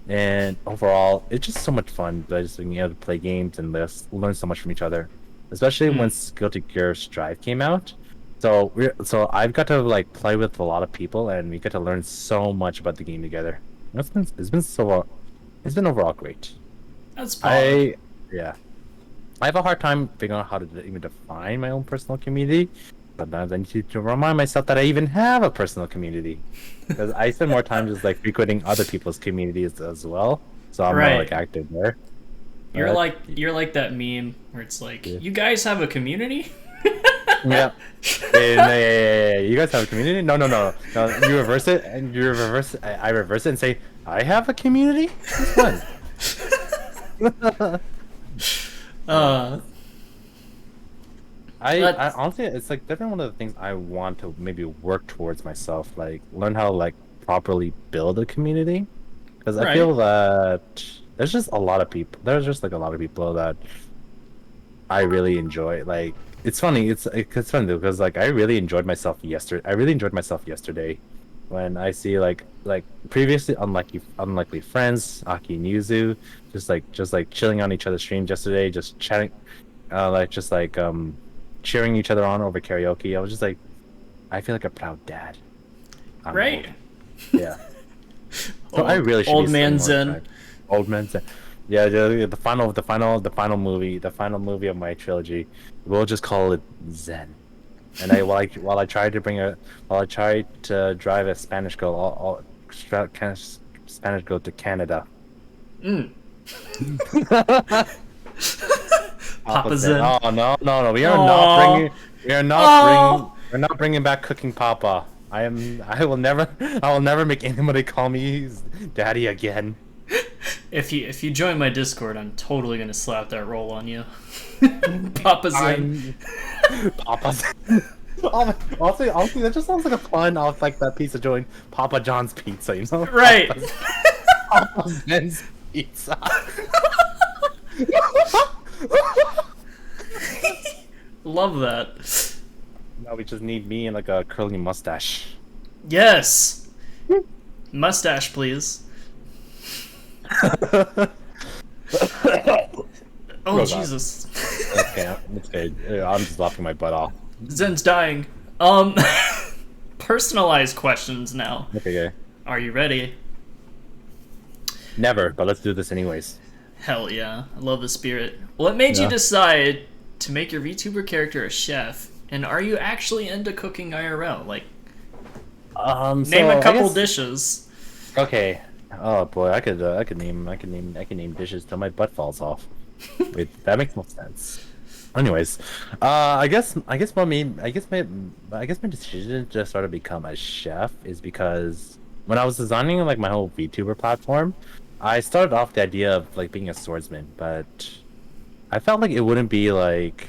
and overall it's just so much fun just being able to play games and learn so much from each other, especially when Guilty Gear Strive came out. So I've got to like play with a lot of people, and we get to learn so much about the game together. It's been overall great. That's fun. I have a hard time figuring out how to even define my own personal community. Sometimes I need to remind myself that I even have a personal community, because I spend more time just like frequenting other people's communities as well. So I'm more like active there. You're like that meme where it's like, you guys have a community? Yeah. Yeah. You guys have a community? No. You reverse it, and I reverse it and say, I have a community? That's fun. Uh, I but honestly, it's like definitely one of the things I want to maybe work towards myself, like learn how to like properly build a community. Because I right, feel that there's just a lot of people. There's just like a lot of people that I really enjoy. Like it's funny. It's funny though because like I really enjoyed myself yesterday. I really enjoyed myself yesterday when I see like previously unlikely friends, Aki and Yuzu, just like chilling on each other's streams yesterday, just chatting, like just like cheering each other on over karaoke. I was just like, I feel like a proud dad. I'm right. old. Yeah. So I really should be Old man spending more Zen. time. Old man. Yeah, the final movie, the final movie of my trilogy. We'll just call it Zen. And while I tried to drive a Spanish girl, Spanish girl to Canada. Mm. Papa Papa Zen. Zen. Oh no, no, no! Aww. Oh. We're not bringing back cooking Papa. I will never make anybody call me daddy again. If you join my Discord, I'm totally gonna slap that roll on you. Papa Zen. I'm Papa Zen. Oh, honestly, that just sounds like a pun off like that pizza joint, Papa John's Pizza, you know? Right. Papa Zen's Pizza. Love that. Now we just need me and like a curly mustache. Yes. Mustache, please. Oh, God. Jesus. Okay, it's good. I'm just laughing my butt off. Zen's dying. Personalized questions now. Okay. Are you ready? Never, but let's do this anyways. Hell yeah. I love the spirit. What made you Yeah. decide to make your VTuber character a chef? And are you actually into cooking IRL? Like, name a couple dishes. Okay. Oh boy, I could name dishes till my butt falls off. Wait, that makes no sense. Anyways, I guess my decision to sort of become a chef is because when I was designing like my whole VTuber platform, I started off the idea of like being a swordsman, but I felt like it wouldn't be like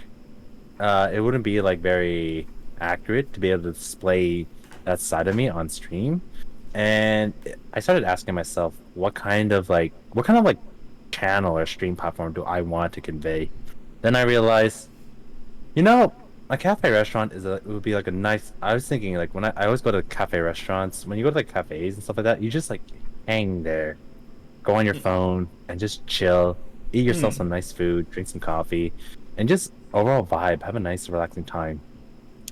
very accurate to be able to display that side of me on stream. And I started asking myself, what kind of like channel or stream platform do I want to convey? Then I realized, you know, a cafe restaurant it would be like a nice. I was thinking like I always go to cafe restaurants. When you go to like cafes and stuff like that, you just like hang there, go on your phone and just chill, eat yourself some nice food, drink some coffee, and just overall vibe, have a nice relaxing time.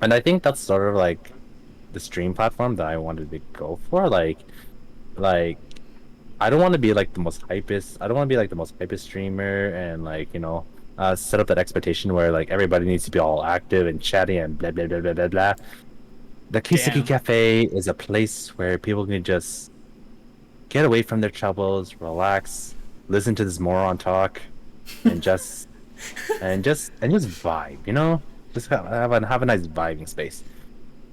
And I think that's sort of like the stream platform that I wanted to go for. Like I don't want to be like the most hypest. I don't want to be like the most hypest streamer and like set up that expectation where like everybody needs to be all active and chatty and blah blah blah blah blah blah. The Kiseki Damn. Cafe is a place where people can just get away from their troubles, relax, listen to this moron talk, and just vibe. You know, just have a nice vibing space.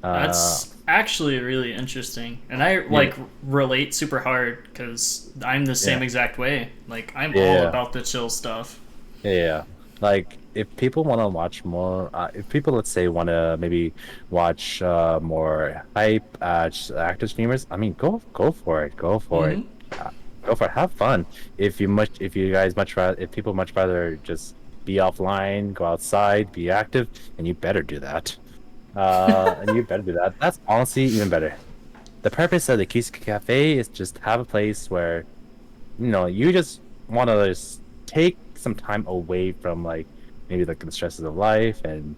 That's actually really interesting. And I like relate super hard because I'm the same Yeah. exact way. Like, I'm all Yeah. about the chill stuff. Yeah, like if people want to watch more, if people let's say want to maybe watch more hype active streamers, I mean, go for it, Hmm. go for it, have fun. If you guys much rather, if people much rather just be offline, go outside, be active, and you better do that. And you better do that. That's honestly even better. The purpose of the Kiseki Cafe is just have a place where you just want to just take some time away from like maybe like the stresses of life and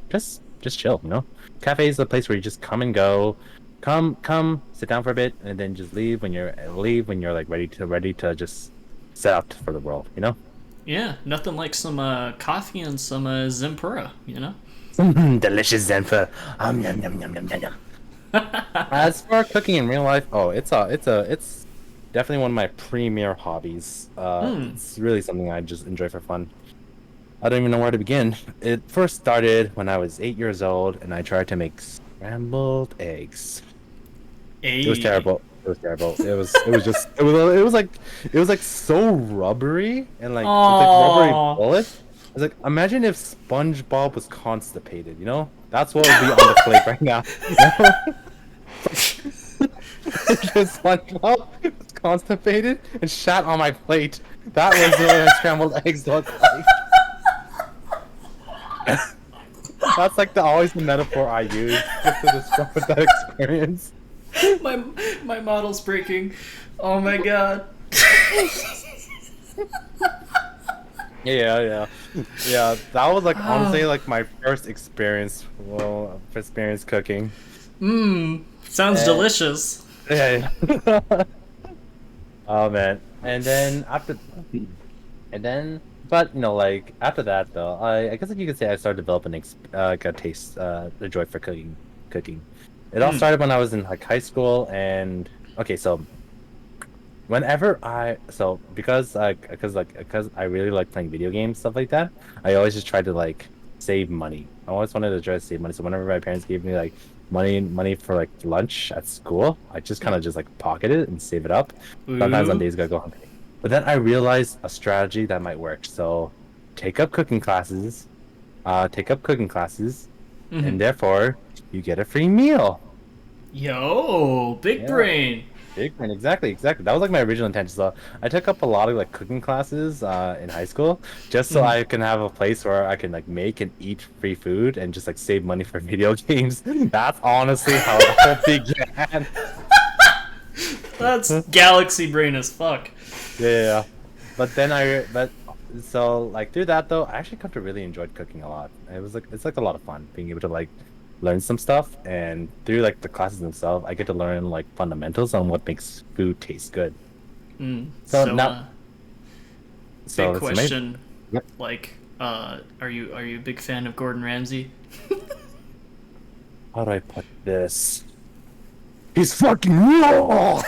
just chill. Cafe is a place where you just come and go, come sit down for a bit and then just leave when you're like ready to just set out for the world. Yeah, nothing like some coffee and some Zempura, you know? Delicious zenfa. Yum, yum, yum, yum, yum, yum. As for cooking in real life, it's definitely one of my premier hobbies. It's really something I just enjoy for fun. I don't even know where to begin. It first started when I was 8 years old, and I tried to make scrambled eggs. It was Hey. terrible. was terrible. It was so rubbery and like it's like rubbery Oh, bullets. It's like imagine if SpongeBob was constipated, you know? That's what would be on the plate right now. If SpongeBob was constipated and shat on my plate. That was what scrambled eggs look like. That's like always the metaphor I use just to describe that experience. my model's breaking. Oh my god. Yeah. That was like honestly like my first experience. Well, cooking. Sounds delicious. Yeah. Oh man, and then but you know, like after that though, I guess like you could say I started developing like a taste, a joy for cooking. It all started when I was in like high school, and okay, so because I really like playing video games, stuff like that, I always just tried to like save money. I always wanted to try to save money. So whenever my parents gave me like money for like lunch at school, I just kind of just like pocket it and save it up. Sometimes on Ooh. days I go hungry. But then I realized a strategy that might work. So take up cooking classes, and therefore you get a free meal. Yo, big Yeah. brain. Big man, exactly. That was like my original intention. So I took up a lot of like cooking classes in high school, just so I can have a place where I can like make and eat free food and just like save money for video games. That's honestly how it all began. That's galaxy brain as fuck. Yeah. But so like through that though, I actually come to really enjoy cooking a lot. It's like a lot of fun being able to like learn some stuff, and through like the classes themselves I get to learn like fundamentals on what makes food taste good. So now big question. Yep. Like, are you a big fan of Gordon Ramsay? How do I put this? He's fucking raw.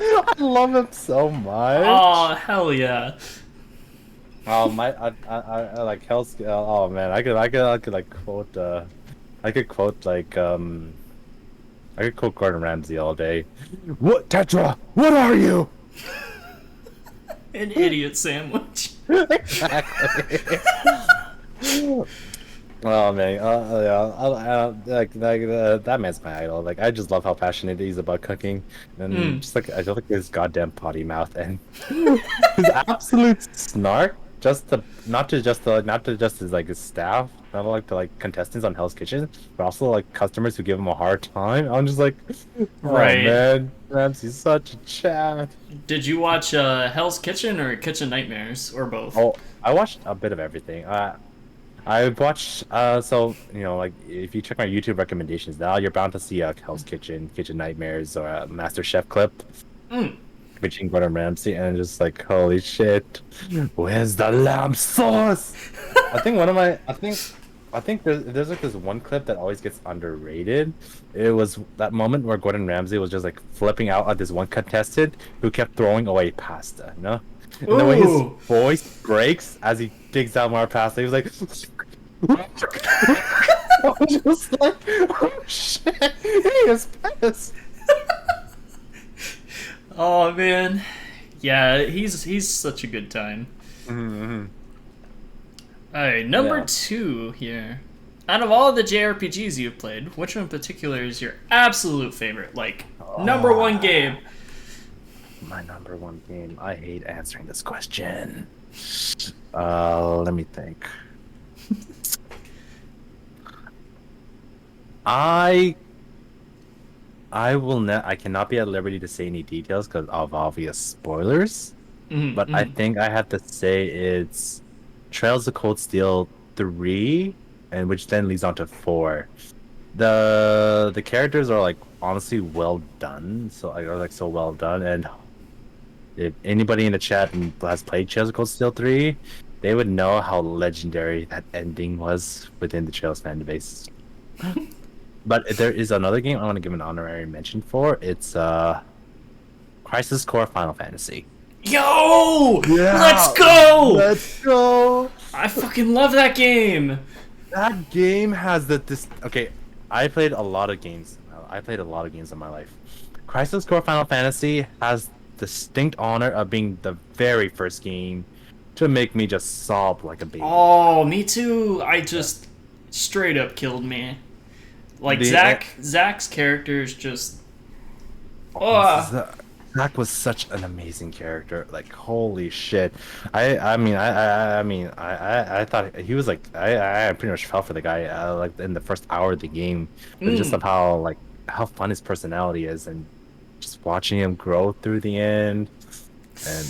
I love him so much. Oh hell yeah. Oh my! I like Hell's. Oh man, I could like quote. I could quote like I could quote Gordon Ramsay all day. What Tetra? What are you? An idiot sandwich. Exactly. Oh man, yeah, that man's my idol. Like I just love how passionate he's about cooking, and just like I feel like his goddamn potty mouth and his absolute snark. Not to just his like his staff, not like the like contestants on Hell's Kitchen, but also like customers who give him a hard time. I'm just like, oh Right. man, Ramsey's such a chat. Did you watch Hell's Kitchen or Kitchen Nightmares or both? Oh, I watched a bit of everything. I watched so you know like if you check my YouTube recommendations now, you're bound to see Hell's Kitchen, Kitchen Nightmares, or a Master Chef clip. Featuring Gordon Ramsay, and just like holy shit, where's the lamb sauce? I think there's like this one clip that always gets underrated. It was that moment where Gordon Ramsay was just like flipping out at this one contestant who kept throwing away pasta, you know? And the way his voice breaks as he digs out more pasta, he was like I was just like, oh shit, he is pissed. Oh man, yeah, he's such a good time. All right, number 2 here. Out of all the JRPGs you've played, which one in particular is your absolute favorite? Like number 1 game? My number 1 game. I hate answering this question. Let me think. I cannot be at liberty to say any details because of obvious spoilers. But I think I have to say it's Trails of Cold Steel 3, and which then leads on to 4. The characters are like honestly well done, so well done, and if anybody in the chat has played Trails of Cold Steel 3, they would know how legendary that ending was within the Trails fan base. But there is another game I want to give an honorary mention for. It's Crisis Core Final Fantasy. Yo! Yeah! Let's go! Let's go! I fucking love that game! That game has okay, I played a lot of games. I played a lot of games in my life. Crisis Core Final Fantasy has distinct honor of being the very first game to make me just sob like a baby. Oh, me too. I Yeah. just straight up killed me. Like The Zach's character is just. Z- Oh, Zack was such an amazing character. Like holy shit. I thought he was like I pretty much fell for the guy like in the first hour of the game. But just mm. somehow like how fun his personality is and just watching him grow through the end and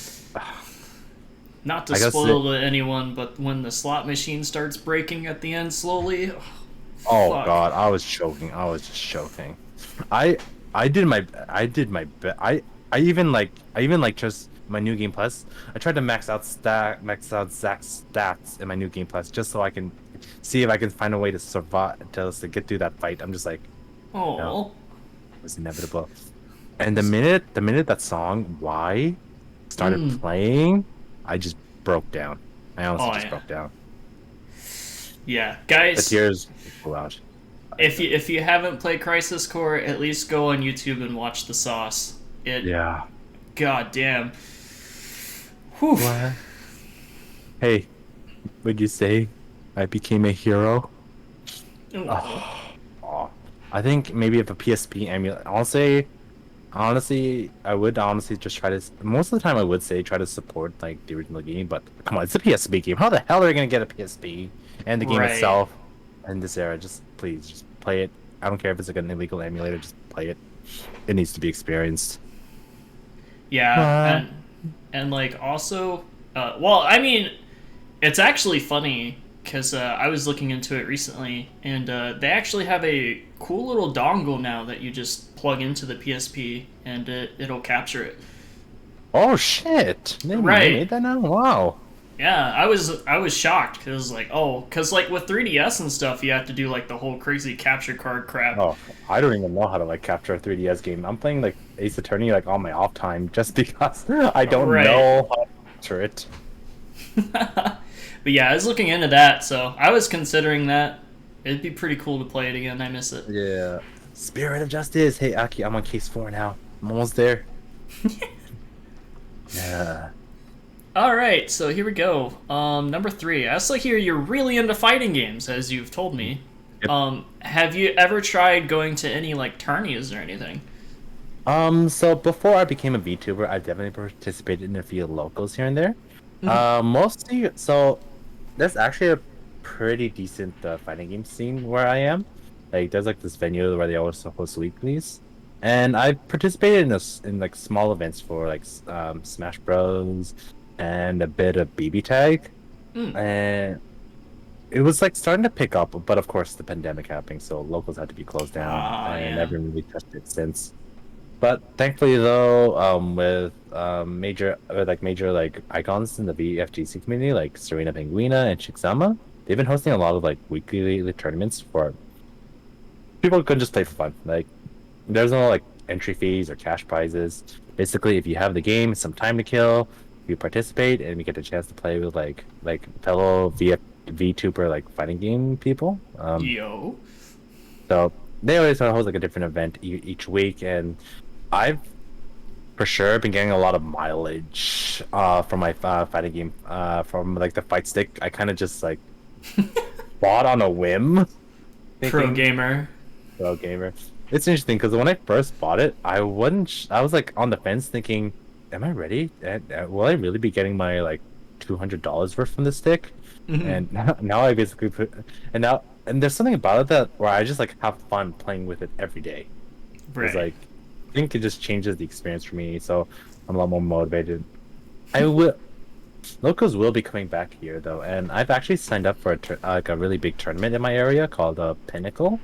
Not to I guess it, spoil to anyone, but when the slot machine starts breaking at the end slowly, oh, oh fuck. god, I was choking. I was just choking. I I did my best. I even like just my new game plus. I tried to max out Zach's stats in my new game plus just so I can see if I can find a way to survive to get through that fight. I'm just like, no, Oh. it was inevitable. And the minute that song "Why" started Mm. playing, I just broke down. I honestly Oh just yeah. broke down. Yeah, The guys. tears flew out. If you haven't played Crisis Core, at least go on YouTube and watch the sauce. It. Yeah. God damn. Whew. What? Hey, would you say I became a hero? Oh. Oh, oh. I think maybe if a PSP emulator. Honestly, I would honestly just try to. Most of the time, I would say try to support like the original game, but come on, it's a PSP game. How the hell are they gonna get a PSP and the game Right. itself in this era? Just please, just play it. I don't care if it's like an illegal emulator. Just play it. It needs to be experienced. Yeah, Uh, and like also, well, I mean, it's actually funny because I was looking into it recently, and they actually have a cool little dongle now that you just plug into the PSP and it'll capture it. oh shit! They Right. made that now. Wow. Yeah, I was shocked because like because like with 3DS and stuff, you have to do like the whole crazy capture card crap. Oh, I don't even know how to like capture a 3DS game. I'm playing like Ace Attorney like on my off time just because I don't Right. know how to capture it. But yeah, I was looking into that, so I was considering that. It'd be pretty cool to play it again. I miss it. Yeah. Spirit of Justice. Hey, Aki, I'm on case 4 now. I'm almost there. Yeah. All right, so here we go. Number three. I also hear you're really into fighting games, as you've told me. Yep. Have you ever tried going to any like tourneys or anything? So before I became a VTuber, I definitely participated in a few locals here and there. Mhm. Mostly, so there's actually a pretty decent fighting game scene where I am. Like, there's like this venue where they always host weeklies, and I participated in like small events for like Smash Bros. And a bit of BB Tag, Mm. and it was like starting to pick up. But of course, the pandemic happening, so locals had to be closed down, Ah, and yeah. never really touched it since. But thankfully, though, with major like icons in the VFGC community, like Serena Penguina and Shikzama, they've been hosting a lot of like weekly tournaments for people who can just play for fun. Like, there's no like entry fees or cash prizes. Basically, if you have the game, some time to kill, you participate, and we get a chance to play with like fellow VTuber like fighting game people. Yo. So they always host like a different event each week, and I've for sure been getting a lot of mileage from my fighting game from like the fight stick. I kind of just like bought on a whim, Pro thinking gamer. pro gamer. It's interesting because when I first bought it, I wasn't. I was like on the fence, thinking, "Am I ready? Will I really be getting my like $200 worth from the stick?" Mhm. And now I basically put, and there's something about it that where I just like have fun playing with it every day. It's Right. like I think it just changes the experience for me, so I'm a lot more motivated. I will. Locals will be coming back here though, and I've actually signed up for like a really big tournament in my area called Pinnacle.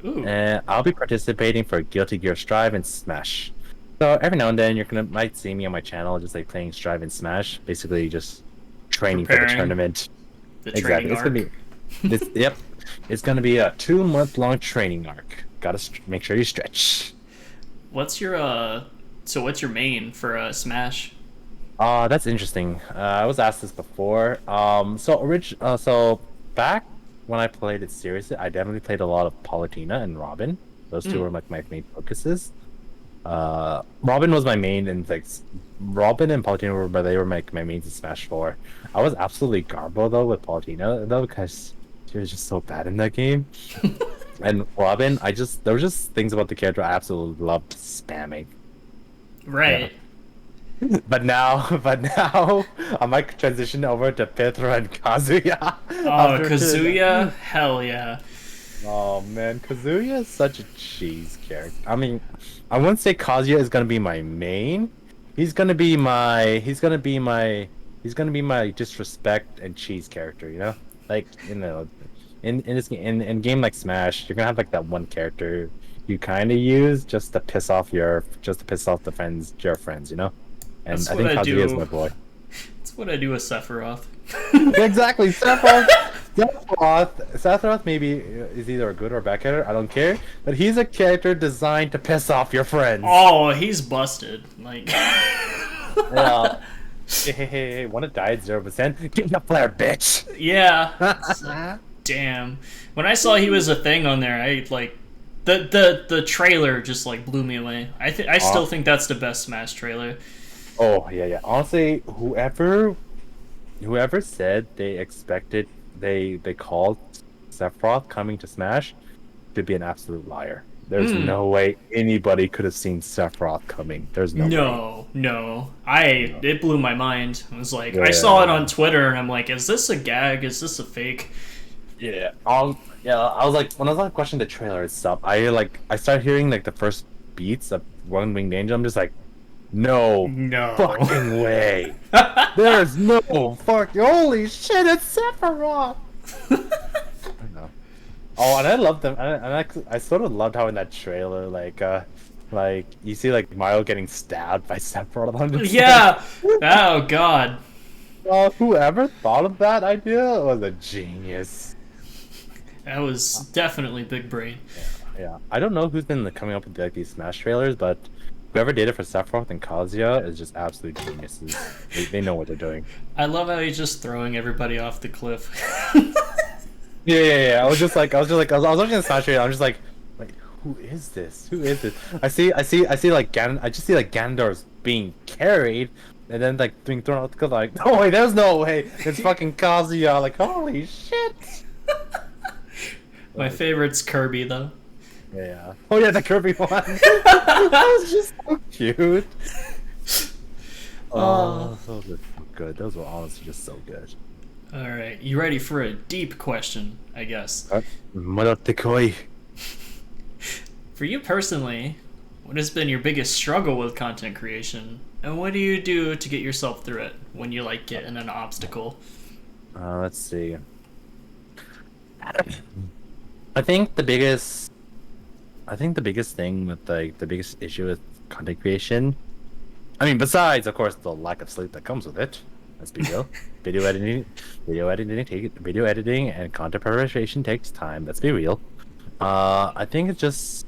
Ooh. And I'll be participating for Guilty Gear Strive and Smash. So every now and then you're gonna might see me on my channel just like playing Strive and Smash, basically just training for the Preparing tournament. the training Exactly. It's gonna arc. be this yep. It's gonna be a 2 month long training arc. Gotta make sure you stretch. What's your So what's your main for Smash? That's interesting. I was asked this before. So back when I played it seriously, I definitely played a lot of Palutena and Robin. Those two Mm. were like my main focuses. Robin was my main, and like Robin and Palutena were my mains in Smash 4. I was absolutely garbo though with Palutena though because she was just so bad in that game. And Robin, there was just things about the character I absolutely loved spamming. Yeah. Right. But now I might transition over to Petra and Kazuya. Oh, Kazuya? Hell yeah. Oh man, Kazuya is such a cheese character. I mean, I wouldn't say Kazuya is gonna be my main. He's gonna be my disrespect and cheese character, you know? Like, in this in game like Smash, you're gonna have like that one character you kinda use just to piss off your friends, you know? And That's I what think I Kazuya is do. my boy. That's what I do with Sephiroth. Exactly, Sephiroth maybe is either a good or a bad character. I don't care, but he's a character designed to piss off your friends. Oh, he's busted. Like, Yeah. Hey, wanna die at 0%? Give me a flare, bitch. yeah. It's like, damn. When I saw he was a thing on there, I like the trailer just like blew me away. I still think that's the best Smash trailer. Oh yeah. Honestly, whoever said they called Sephiroth coming to Smash to be an absolute liar. There's no way anybody could have seen Sephiroth coming. There's no way. No. It blew my mind. I was like, Yeah, I saw it yeah. on Twitter and I'm like, is this a gag? Is this a fake? Yeah. I was like, when I was like watching the trailer and stuff, I started hearing like the first beats of One Winged Angel. I'm just like, no No. fucking way. There's no fucking holy shit, it's Sephiroth. I know. Oh, and I love them. I sort of loved how in that trailer, like you see like Mario getting stabbed by Sephiroth on the Yeah. Oh god. Whoever thought of that idea was a genius. That was definitely big brain. Yeah. I don't know who's been coming up with like these Smash trailers, but whoever did it for Sephiroth and Kazuya is just absolute geniuses. They know what they're doing. I love how he's just throwing everybody off the cliff. Yeah. I was watching the Smash trailer. I'm just like, who is this? Who is this? I see like I just see like Ganondorf being carried, and then like being thrown out the cliff. Like, no way, there's no way. It's fucking Kazuya. Like, holy shit. My favorite's Kirby though. Yeah. Oh yeah, the Kirby one. That was just so cute. Oh, those were good. Those were honestly just so good. All right, you ready for a deep question? I guess. Morotekoi. For you personally, what has been your biggest struggle with content creation, and what do you do to get yourself through it when you like get in an obstacle? Let's see. I think the biggest thing with like the biggest issue with content creation, I mean, besides of course the lack of sleep that comes with it, let's be real. Video editing and content preparation takes time. Let's be real. I think it's just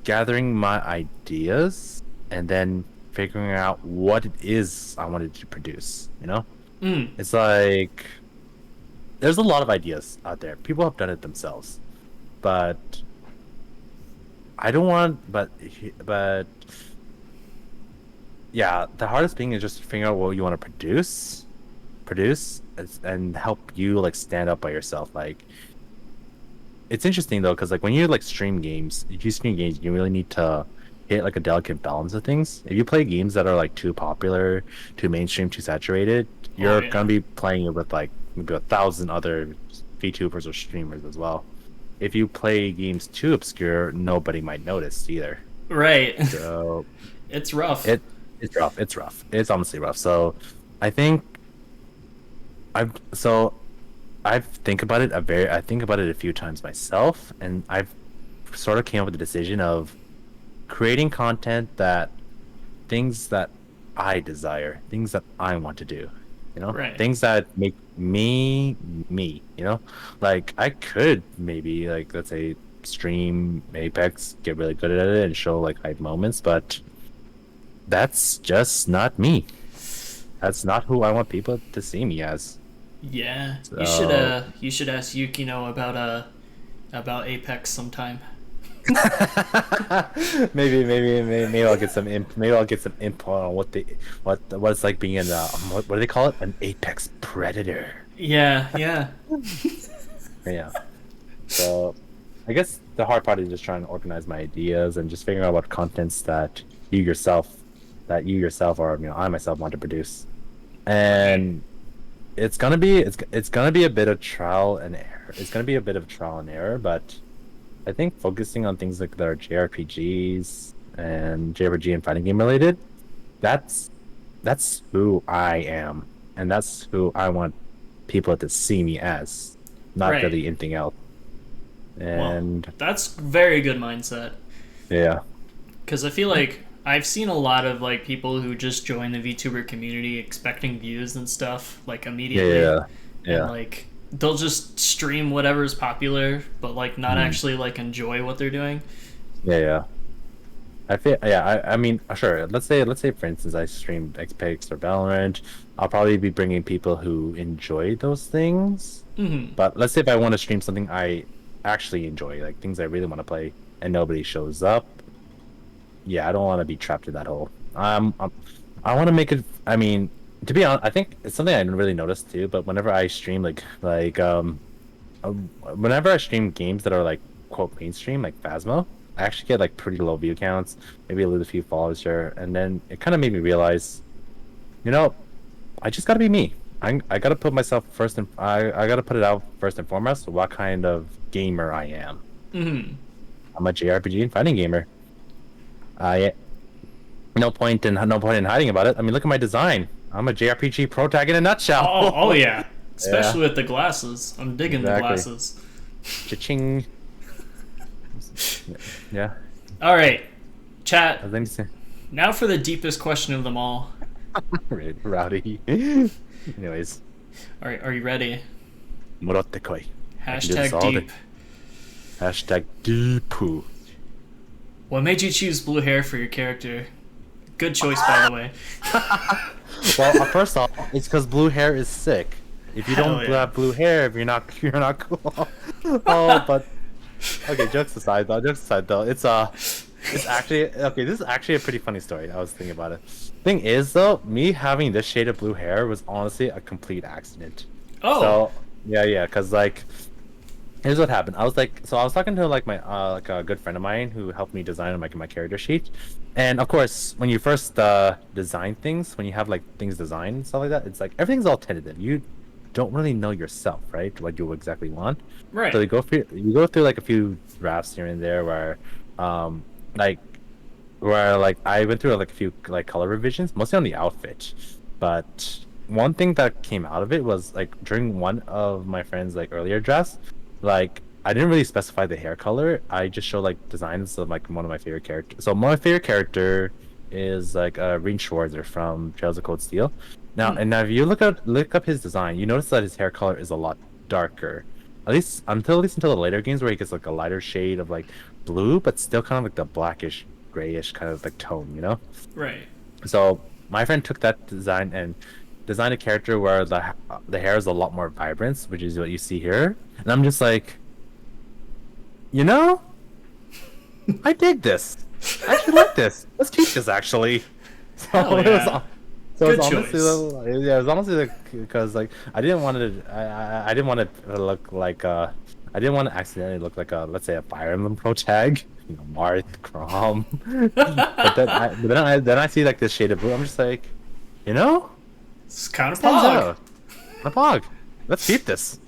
gathering my ideas and then figuring out what it is I wanted to produce. You know, it's like there's a lot of ideas out there. People have done it themselves, but I don't want. But yeah, the hardest thing is just figuring out what you want to produce, and help you like stand up by yourself. Like, it's interesting though, because like when you like if you stream games, you really need to hit like a delicate balance of things. If you play games that are like too popular, too mainstream, too saturated, you're gonna be playing it with like maybe 1,000 other VTubers or streamers as well. If you play games too obscure, nobody might notice either. Right. So It's rough. it's rough. It's rough. It's honestly rough. So I think I think about it a few times myself, and I've sort of came up with the decision of creating content things that I desire, things that I want to do, Right. things that make me, you know, like I could maybe like, let's say, stream Apex, get really good at it and show like hype moments, but that's just not me. That's not who I want people to see me as. Yeah. So... You should ask Yukino about Apex sometime. Maybe I'll get some maybe I'll get some info on what it's like being in what do they call it? An apex predator. Yeah, yeah. Yeah. So I guess the hard part is just trying to organize my ideas and just figuring out what contents that you yourself or I myself want to produce. And it's gonna be a bit of trial and error. It's gonna be a bit of trial and error, but I think focusing on things like that are JRPGs and JRPG and fighting game related, that's who I am, and that's who I want people to see me as, not Right. really anything else. Well, And that's very good mindset. yeah, Because I feel like I've seen a lot of like people who just join the VTuber community expecting views and stuff like yeah, immediately, yeah, and yeah. like they'll just stream whatever's popular, but like not Mhm. actually like enjoy what they're doing. Yeah, yeah. I feel yeah. I mean, sure. Let's say for instance, I stream Xpex or Valorant. I'll probably be bringing people who enjoy those things. Hmm. But let's say if I want to stream something I actually enjoy, like things I really want to play, and nobody shows up, yeah, I don't want to be trapped in that hole. I want to make it. I mean, to be honest, I think it's something I didn't really notice too. But whenever I stream, whenever I stream games that are like quote mainstream, like Phasmo, I actually get like pretty low view counts, maybe a little few followers here, and then it kind of made me realize, you know, I just gotta be me. I gotta put myself first, and I gotta put it out first and foremost. What kind of gamer I am? Hmm. I'm a JRPG and fighting gamer. I no point in hiding about it. I mean, look at my design. I'm a JRPG pro tag in a Oh, oh nutshell. yeah. Yeah, Especially with the glasses. I'm digging the exactly. glasses. Cha-ching. Yeah. All right, I chat. think so. Now for the deepest question of them all. Rowdy. Anyways, Are you ready? Morotte koi. I can do this Hashtag all day. deep. Hashtag deepu. What made you choose blue hair for your character? Good choice, by the way. Well, first off, it's because blue hair is sick. If you Hell don't yeah. have blue hair, if you're not cool. Oh, but okay. Jokes aside, though, it's actually okay. This is actually a pretty funny story. I was thinking about it. Thing is, though, me having this shade of blue hair was honestly a complete accident. Oh, So yeah, because like here's what happened. I was talking to like my like a good friend of mine who helped me design my character sheet, and of course when you first design things, when you have like things designed and stuff like that, it's like everything's all tentative. You don't really know yourself, right? What you exactly want. So right. you go through like a few drafts here and there where, um, like like I went through like a few like color revisions, mostly on the outfit. But one thing that came out of it was like during one of my friends' like earlier drafts, like I didn't really specify the hair color. I just showed like designs of like one of my favorite characters. So my favorite character is like Rean Schwarzer from Trails of Cold Steel. Now, Hmm. and now if you look up his design, you notice that his hair color is a lot darker. At least until the later games where he gets like a lighter shade of like blue, but still kind of like the blackish, grayish kind of like tone, you know? Right. So my friend took that design and designed a character where the hair is a lot more vibrant, which is what you see here. And I'm just like, you know, I dig this. I actually like this. Let's keep this actually. Hell So it was, yeah. so Good it's honestly, choice. yeah, it was honestly like because like I didn't want to, I didn't want to look like I didn't want to accidentally look like a let's say a Fire Emblem Pro tag, Marth, Crom. But then I see like this shade of blue. I'm just like, you know, It's kind of stands pog. out. A pog. Let's keep this.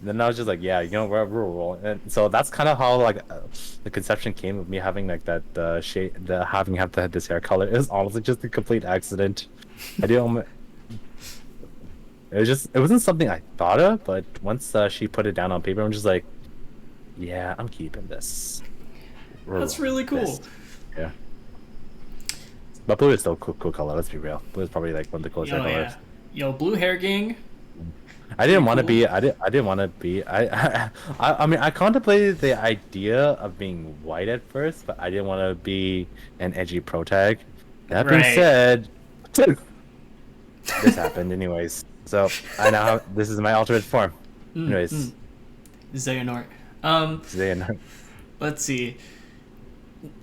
Then I was just like, yeah, you know, we're rolling. And so that's kind of how like the conception came of me having like that shade, the having have to have this hair color is honestly just a complete accident. I didn't. It wasn't something I thought of, but once she put it down on paper, I'm just like, yeah, I'm keeping this. We're That's rolling really with this. cool. Yeah, but blue is still cool color. Let's be real. Blue is probably like one of the coolest hair Oh colors. yeah. Yo, blue hair gang. I Pretty didn't want to cool. be. I didn't want to be. I mean, I contemplated the idea of being white at first, but I didn't want to be an edgy pro tag. That being Right. said, this happened anyways. So I now have, this is my alternate form. Mm, Anyways, mm. Xehanort. Zayn. Let's see.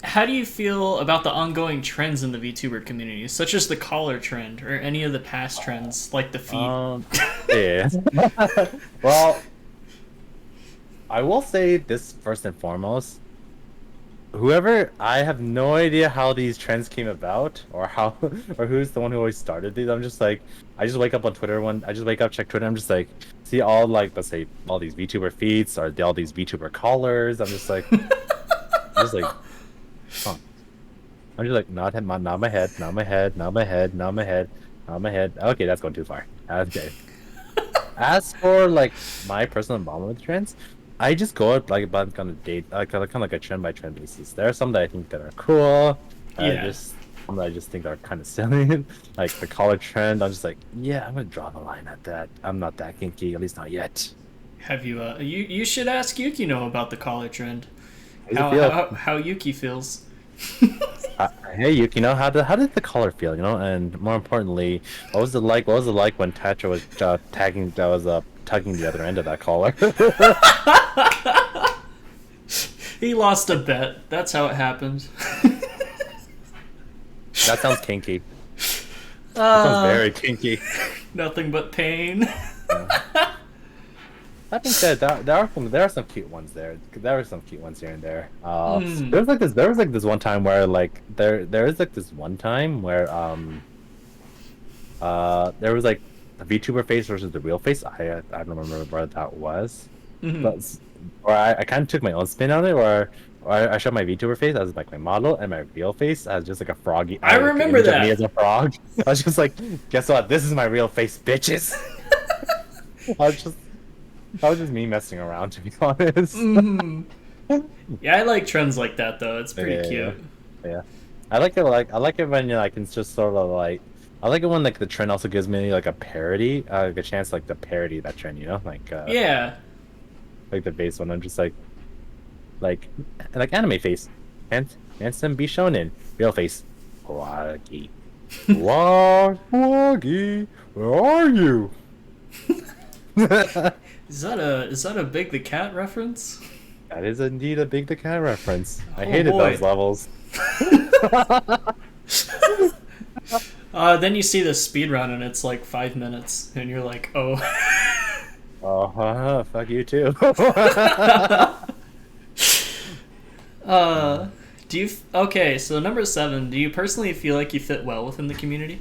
How do you feel about the ongoing trends in the VTuber community, such as the collar trend or any of the past trends like the feet? Yeah. Well, I will say this first and foremost. Whoever, I have no idea how these trends came about or how or who's the one who always started these. I'm just like, I just wake up on Twitter I just wake up, check Twitter, I'm just like, see all like, let's say all these VTuber feeds or all these VTuber collars. Huh. I'm just like, nod my head, nod my head, nod my head, nod my head, nod my head. Okay, that's going too far. Okay. As for like my personal involvement with trends, I just go out like about on a date, kind of like a trend by trend basis. There are some that I think that are cool. Yeah. Just some that I just think are kind of silly, like the collar trend. I'm just like, yeah, I'm gonna draw the line at that. I'm not that kinky, at least not yet. Have you? You should ask Yukino about the collar trend. How does it feel? How Yuki feels. Hey, Yukino, how did the collar feel? You know, and more importantly, what was it like? What was it like when Tetra was tugging the other end of that collar? He lost a bet. That's how it happened. That sounds kinky. That sounds very kinky. Nothing but pain. That being said, there are some cute ones there. There are some cute ones here and there. There was like this one time where like there is like this one time where there was like the VTuber face versus the real face. I don't remember where that was, but or I kind of took my own spin on it, or I showed my VTuber face as like my model and my real face as just like a froggy. I remember that. Me as a frog. I was just like, guess what? This is my real face, bitches. That was just me messing around, to be honest. Yeah, I like trends like that though. It's pretty cute. Yeah. I like it when like it's just sort of like I like it when like the trend also gives me like a parody, like a chance like to parody that trend, you know, like Yeah. like the base one. I'm just like anime face, handsome be shonen, real face, Wagi, Wagi, where are you? Is that a Big the Cat reference? That is indeed a Big the Cat reference. I Oh, hated boy. those levels. Then you see the speed run and it's like 5 minutes, and you're like, oh. Oh, fuck you too. Okay, so number 7, do you personally feel like you fit well within the community?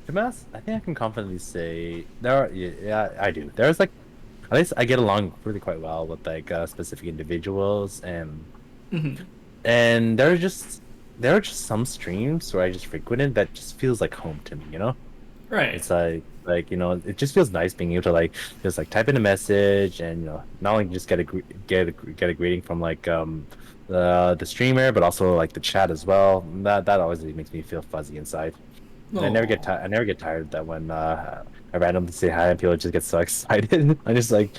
To be honest, I think I can confidently say yeah, I do. There's like, at least I get along really quite well with like specific individuals, and there are just some streams where I just frequented that just feels like home to me, you know? Right. It's like you know, it just feels nice being able to like just like type in a message and you know not only just get a greeting from like the streamer, but also like the chat as well. That always makes me feel fuzzy inside. And I never get tired of that when I randomly say hi and people just get so excited. I'm just like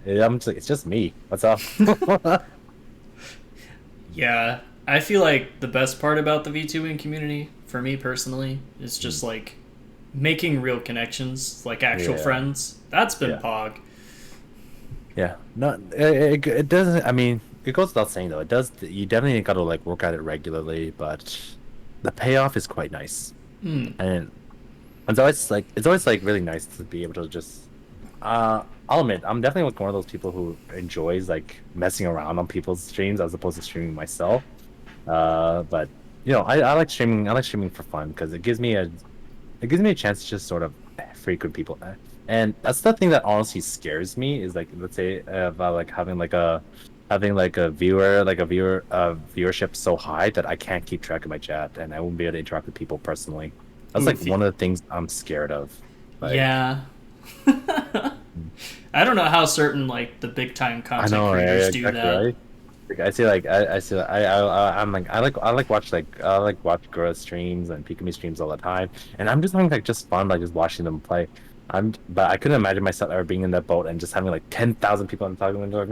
it's just me. What's up? Yeah, I feel like the best part about the VTubing community, for me personally, is just like making real connections, like actual friends. That's been Pog. Yeah, no, it doesn't. I mean, it goes without saying though. It does. You definitely got to like work at it regularly, but the payoff is quite nice. And it's always like really nice to be able to just. I'll admit, I'm definitely like one of those people who enjoys like messing around on people's streams as opposed to streaming myself. But you know, I like streaming. I like streaming for fun because it gives me a chance to just sort of frequent people. And that's the thing that honestly scares me is like, let's say about like having a viewership so high that I can't keep track of my chat and I won't be able to interact with people personally. That's like one of the things I'm scared of. Like, yeah. I don't know how certain like the big time content creators do that. Right? Like, I like watch girl streams and Pikami streams all the time, and I'm just having like just fun like just watching them play. But I couldn't imagine myself ever being in that boat and just having like 10,000 people I'm talking to. Like,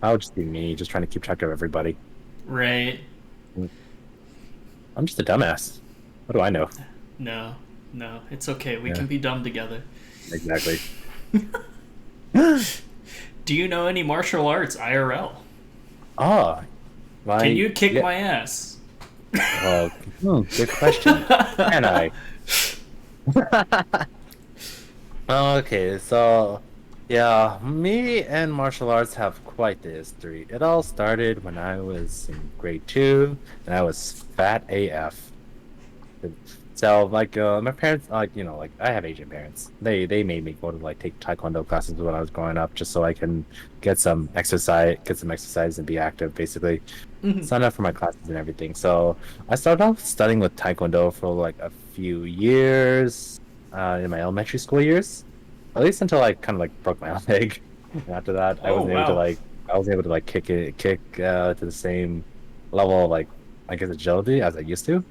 that would just be me, just trying to keep track of everybody. Right. I'm just a dumbass. What do I know? No, it's okay. We can be dumb together. Exactly. Do you know any martial arts IRL? Oh, Can my you kick yeah. my ass? Good question. Can I? Okay, so yeah, me and martial arts have quite the history. It all started when I was in grade two, and I was fat AF. So like my parents like like I have Asian parents. They made me go to like take taekwondo classes when I was growing up just so I can get some exercise and be active basically. Sign up for my classes and everything. So I started off studying with taekwondo for like a few years in my elementary school years. At least until I kind of like broke my leg. And after that, Oh wow. I wasn't able to like kick to the same level of like I guess agility as I used to.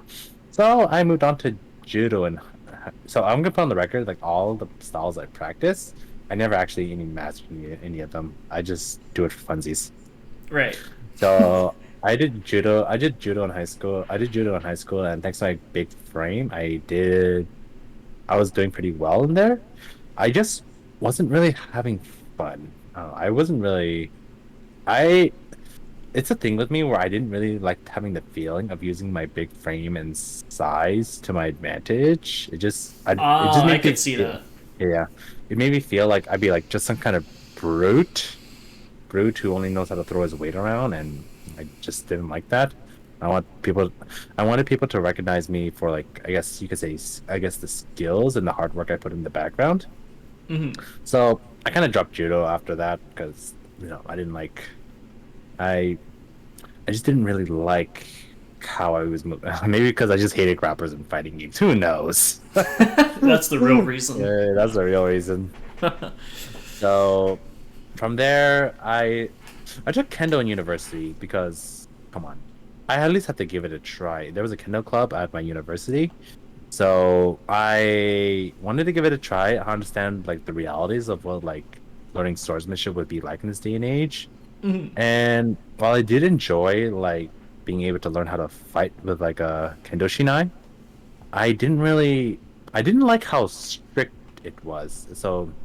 So I moved on to judo, and so I'm gonna put on the record like all the styles I practice, I never actually any mastered any of them. I just do it for funsies. Right. So I did judo. I did judo in high school. I did judo in high school, and thanks to my big frame, I was doing pretty well in there. I just wasn't really having fun. I wasn't really. I It's a thing with me where I didn't really like having the feeling of using my big frame and size to my advantage. It just I made me could see feel, that. yeah, it made me feel like I'd be like just some kind of brute, brute who only knows how to throw his weight around, and I just didn't like that. I want people, I wanted people to recognize me for like, I guess you could say, I guess the skills and the hard work I put in the background. So I kind of dropped judo after that because I didn't like. I I just didn't really like how I was moving. Maybe because I just hated grappers and fighting games. Who knows? That's the real reason. Yeah, that's the real reason. So from there, I took kendo in university because come on, I at least had to give it a try. There was a kendo club at my university, so I wanted to give it a try. I understand like the realities of what like learning swordsmanship would be like in this day and age. And while I did enjoy like being able to learn how to fight with like a kendo shinai, I didn't really I didn't like how strict it was. So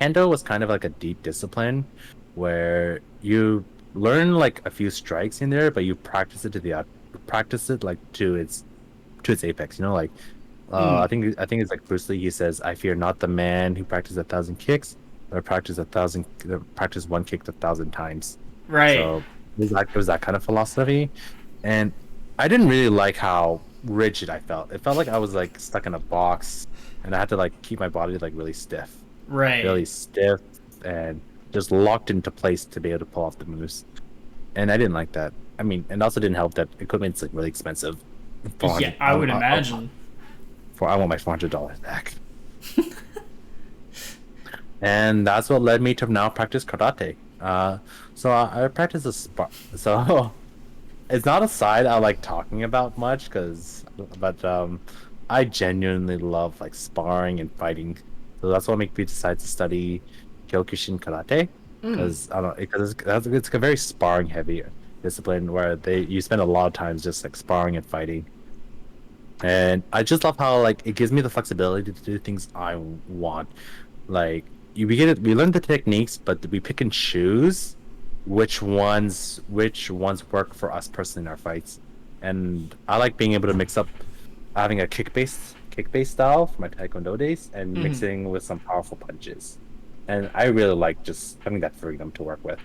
kendo was kind of like a deep discipline where you learn like a few strikes in there, but you practice it to practice it like to its apex. Like I think it's like Bruce Lee. He says, "I fear not the man who practices a thousand kicks, or practice one kick 1,000 times." Right. So it was that kind of philosophy, and I didn't really like how rigid I felt. It felt like I was like stuck in a box, and I had to like keep my body like Right. really stiff, and just locked into place to be able to pull off the moves. And I didn't like that. I mean, and also didn't help that equipment's like really expensive. Four Yeah, hundred. I would imagine. I want my $400 back. And that's what led me to now practice karate. So I practice so it's not a side I like talking about much but I genuinely love like sparring and fighting. So that's what made me decide to study Kyokushin karate because I don't know because it's a very sparring heavy discipline where you spend a lot of times just like sparring and fighting. And I just love how like it gives me the flexibility to do things I want. Like we learn the techniques, but we pick and choose which ones work for us personally in our fights. And I like being able to mix up having a kick based style from my taekwondo days and mixing with some powerful punches. And I really like just having that freedom to work with.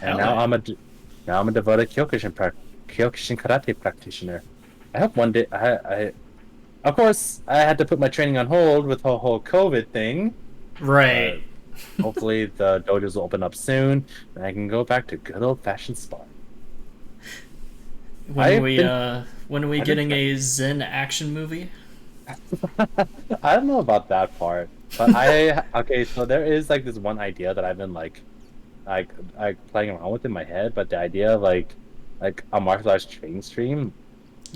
And Hell yeah. now I'm a devoted Kyokushin karate practitioner. I hope one day of course I had to put my training on hold with the whole COVID thing, Right. but hopefully the dojos will open up soon and I can go back to good old fashioned sparring. I've been When are we I've been getting a Zen action movie? I don't know about that part, but okay, so there is like this one idea that I've been like playing around with in my head, but the idea of like a martial arts training stream,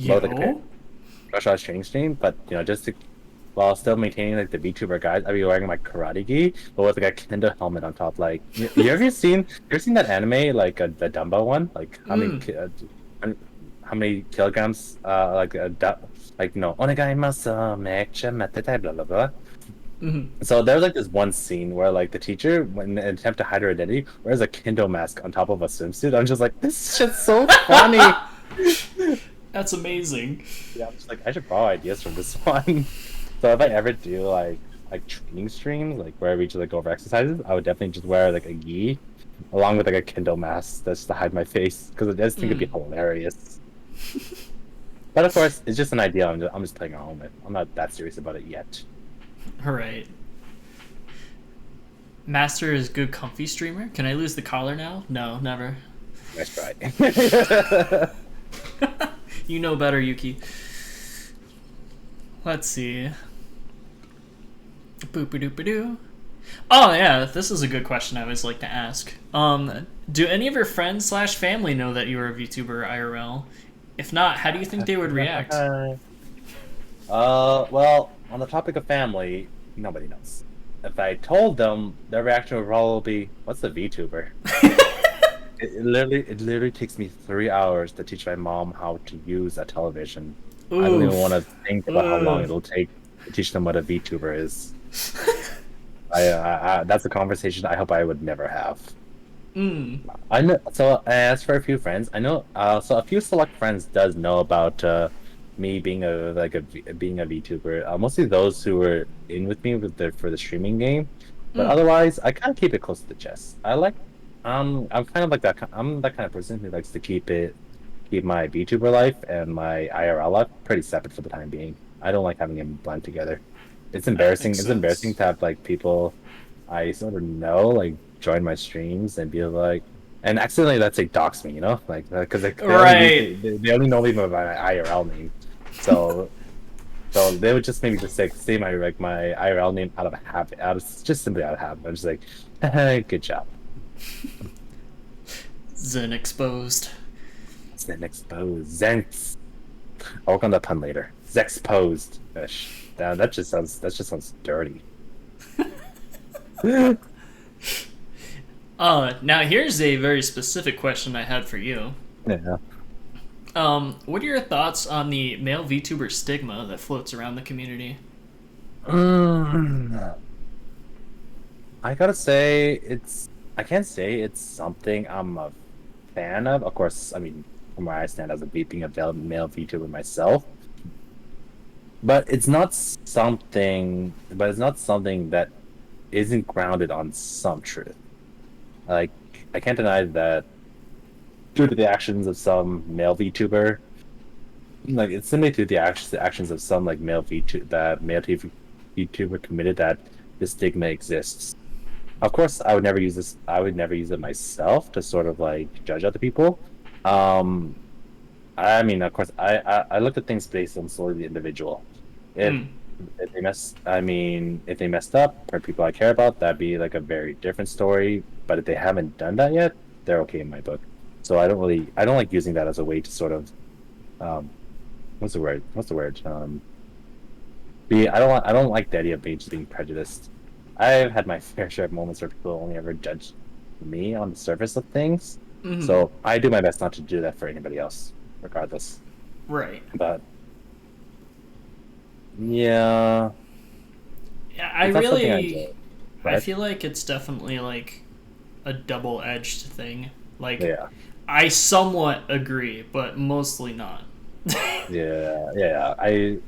both like a Yo. martial arts training stream, but just to while still maintaining like the VTuber guys, I'd be wearing my karate gi, but with like a kendo helmet on top. Like, you ever seen that anime like the Dumbo one? Like how many kilograms? Like no, onegaimasu, matcha, matete, blah blah blah. Mm-hmm. So there's like this one scene where like the teacher, when in an attempt to hide her identity, wears a kendo mask on top of a swimsuit. I'm just like, this shit's so funny. That's amazing. Yeah, I'm just like, I should borrow ideas from this one. So if I ever do like training streams, like where we just like go over exercises, I would definitely just wear like a gi along with like a kendo mask just to hide my face because I just think it'd be hilarious. But of course, it's just an idea. I'm just playing around with it. I'm not that serious about it yet. All right. Master is good comfy streamer. Can I lose the collar now? No, never. Nice try. You know better, Yuki. Let's see. Boop-a-doop-a-doo. Oh yeah, this is a good question I always like to ask. Do any of your friends / family know that you are a VTuber IRL? If not, how do you think they would react? Well, on the topic of family, nobody knows. If I told them, their reaction would probably be, "What's a VTuber?" It literally takes me 3 hours to teach my mom how to use a television. I don't even want to think about how long it'll take to teach them what a VTuber is. That's a conversation I hope I would never have. I know. So as for a few friends, I know. So a few select friends does know about me being being a VTuber. Mostly those who were in with me for the streaming game, but otherwise, I kind of keep it close to the chest. I'm kind of like that. I'm that kind of person who likes to keep my VTuber life and my IRL life pretty separate for the time being. I don't like having them blend together. It's embarrassing. It's embarrassing to have like people I sort of know like join my streams and be like, and accidentally let's say dox me, you know, like because they only know me by my IRL name, so they would just maybe just like say my IRL name out of habit, just simply out of habit. I'm just like, good job. Zen exposed. Zen exposed. Zen's. I'll work on that pun later. Zexposed. Damn, that just sounds dirty. Now here's a very specific question I had for you. Yeah. What are your thoughts on the male VTuber stigma that floats around the community? I gotta say, I can't say it's something I'm a fan of. Of course, I mean, from where I stand as being a male VTuber myself, but it's not something that isn't grounded on some truth. Like, I can't deny that due to the actions of some male VTuber, like it's simply through the actions of some like male VTuber committed that this stigma exists. Of course, I would never use this. I would never use it myself to sort of like judge other people. I mean, of course, I look at things based on solely the individual. If if they messed up for people I care about, that'd be like a very different story. But if they haven't done that yet, they're okay in my book. So I don't like using that as a way to sort of, what's the word? I don't like the idea of being prejudiced. I've had my fair share of moments where people only ever judge me on the surface of things. So I do my best not to do that for anybody else, regardless. Right. But yeah, I feel like it's definitely like a double-edged thing. Like, yeah. I somewhat agree, but mostly not. yeah.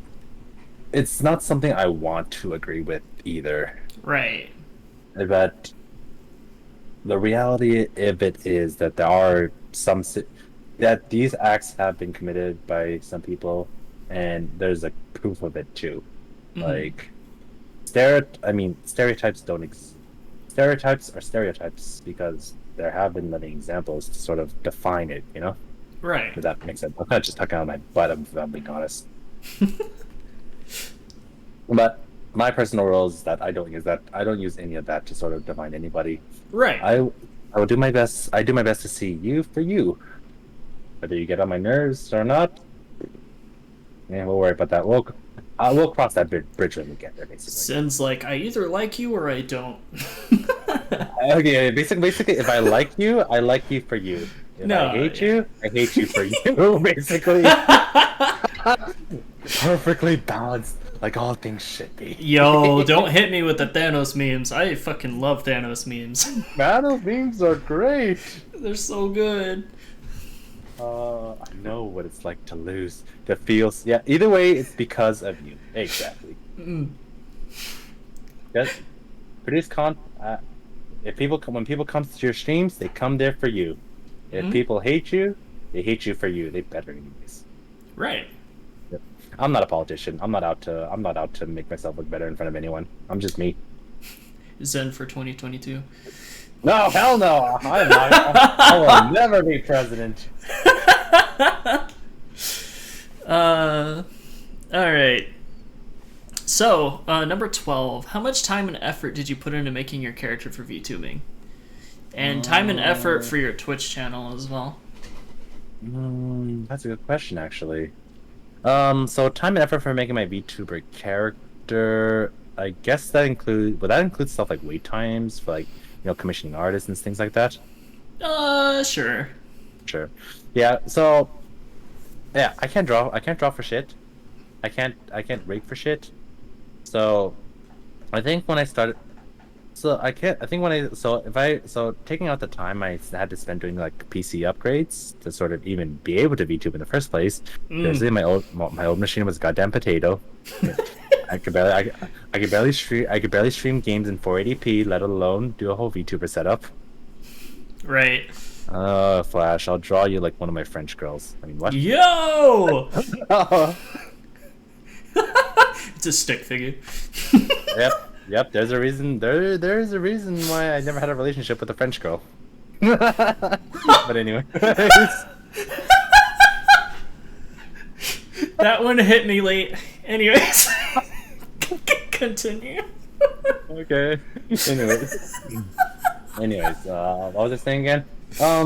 It's not something I want to agree with either. Right. But the reality of it is that there are that these acts have been committed by some people, and there's like proof of it too. Like stereotypes don't exist. Stereotypes are stereotypes because there have been many examples to sort of define it, you know? Right. If that makes sense. I'm not just talking out of my butt, I'm being honest. But my personal rule is that I don't use any of that to sort of define anybody. Right. I will do my best. I do my best to see you for you. Whether you get on my nerves or not, yeah, we'll worry about that. We'll cross that bridge when we get there, basically. Sounds like I either like you or I don't. Okay, basically, if I like you for you. If I hate you for you, basically. Perfectly balanced. like all things should be. Yo, don't hit me with the Thanos memes. I fucking love Thanos memes. Battle memes are great. They're so good. I know what it's like to lose. The feels. Yeah. Either way, it's because of you. Exactly. Just produce con. If people come, when people come to your streams, they come there for you. If people hate you, they hate you for you. They better anyways. Right. Yep. I'm not a politician. I'm not out to make myself look better in front of anyone. I'm just me. Zen for 2022. No, hell no. I'm not. I will never be president. All right. So, number 12. How much time and effort did you put into making your character for VTubing? And time and effort for your Twitch channel as well. That's a good question, actually. So time and effort for making my VTuber character, I guess that include. Would that include stuff like wait times for like, commissioning artists and things like that? Sure. Sure. Yeah. So, yeah, I can't draw. I can't draw for shit. I can't rig for shit. So, I think when I started. So I can't. I think when I taking out the time I had to spend doing like PC upgrades to sort of even be able to VTube in the first place. Basically, my old machine was a goddamn potato. I could barely stream games in 480p, let alone do a whole VTuber setup. Right. Flash, I'll draw you like one of my French girls. I mean, what? Yo! It's a stick figure. Yep, there's a reason. There's a reason why I never had a relationship with a French girl. But anyway. That one hit me late. Anyways. Continue. Okay. Anyways, what was I saying again?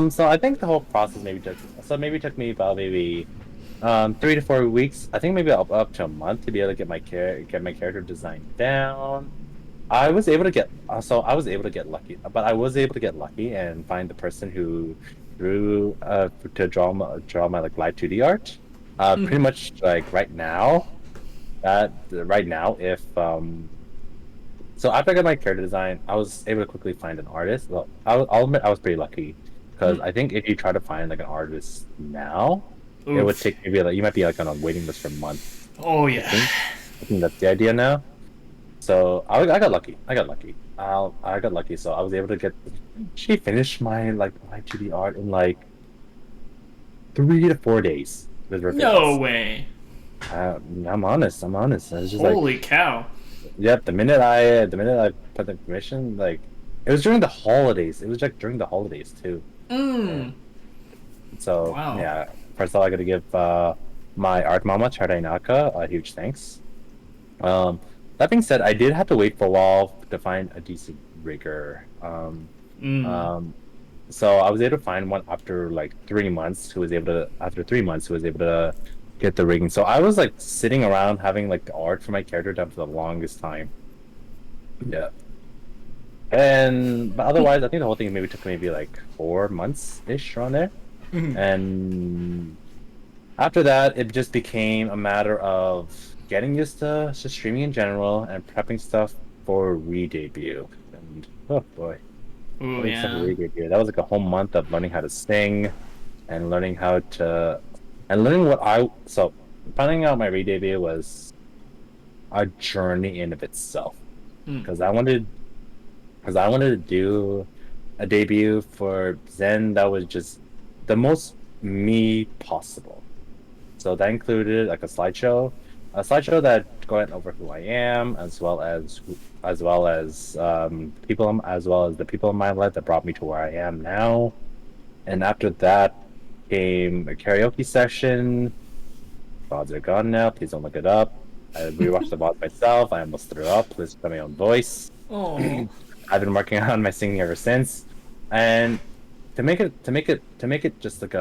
So I think the whole process maybe took me about 3 to 4 weeks. I think maybe up to a month to be able to get my character design down. I was able to get lucky, but I was able to get lucky and find the person who drew to draw my like live 2D art. Pretty much like right now, if so after I got my character design, I was able to quickly find an artist. Well, I'll admit I was pretty lucky because I think if you try to find like an artist now, it would take maybe like you might be like on a waiting list for months. Oh yeah. I think that's the idea now. So I got lucky. I got lucky. So I was able to get. She finished my like my 2D art in like 3 to 4 days. No way. I'm honest. I was just holy cow. Yep. The minute I put the permission, like it was during the holidays. It was like during the holidays too. So wow. Yeah. First of all, I got to give my art mama Charainaka a huge thanks. That being said, I did have to wait for a while to find a decent rigger. So I was able to find one after like 3 months who was able to get the rigging. So I was like sitting around having like the art for my character done for the longest time. Yeah. But otherwise, I think the whole thing maybe took maybe like 4 months ish around there. And after that, it just became a matter of getting used to just streaming in general and prepping stuff for re-debut. And oh boy. Ooh, yeah. Re-debut. That was like a whole month of learning how to sing and learning so finding out my re-debut was a journey in of itself. Because I wanted to do a debut for Zen that was just the most me possible. So that included like a slideshow that went over who I am, as well as the people in my life that brought me to where I am now. And after that came a karaoke session. VODs are gone now. Please don't look it up. I rewatched the VOD myself. I almost threw up. Listened to my own voice. Oh. I've been working on my singing ever since, and to make it just like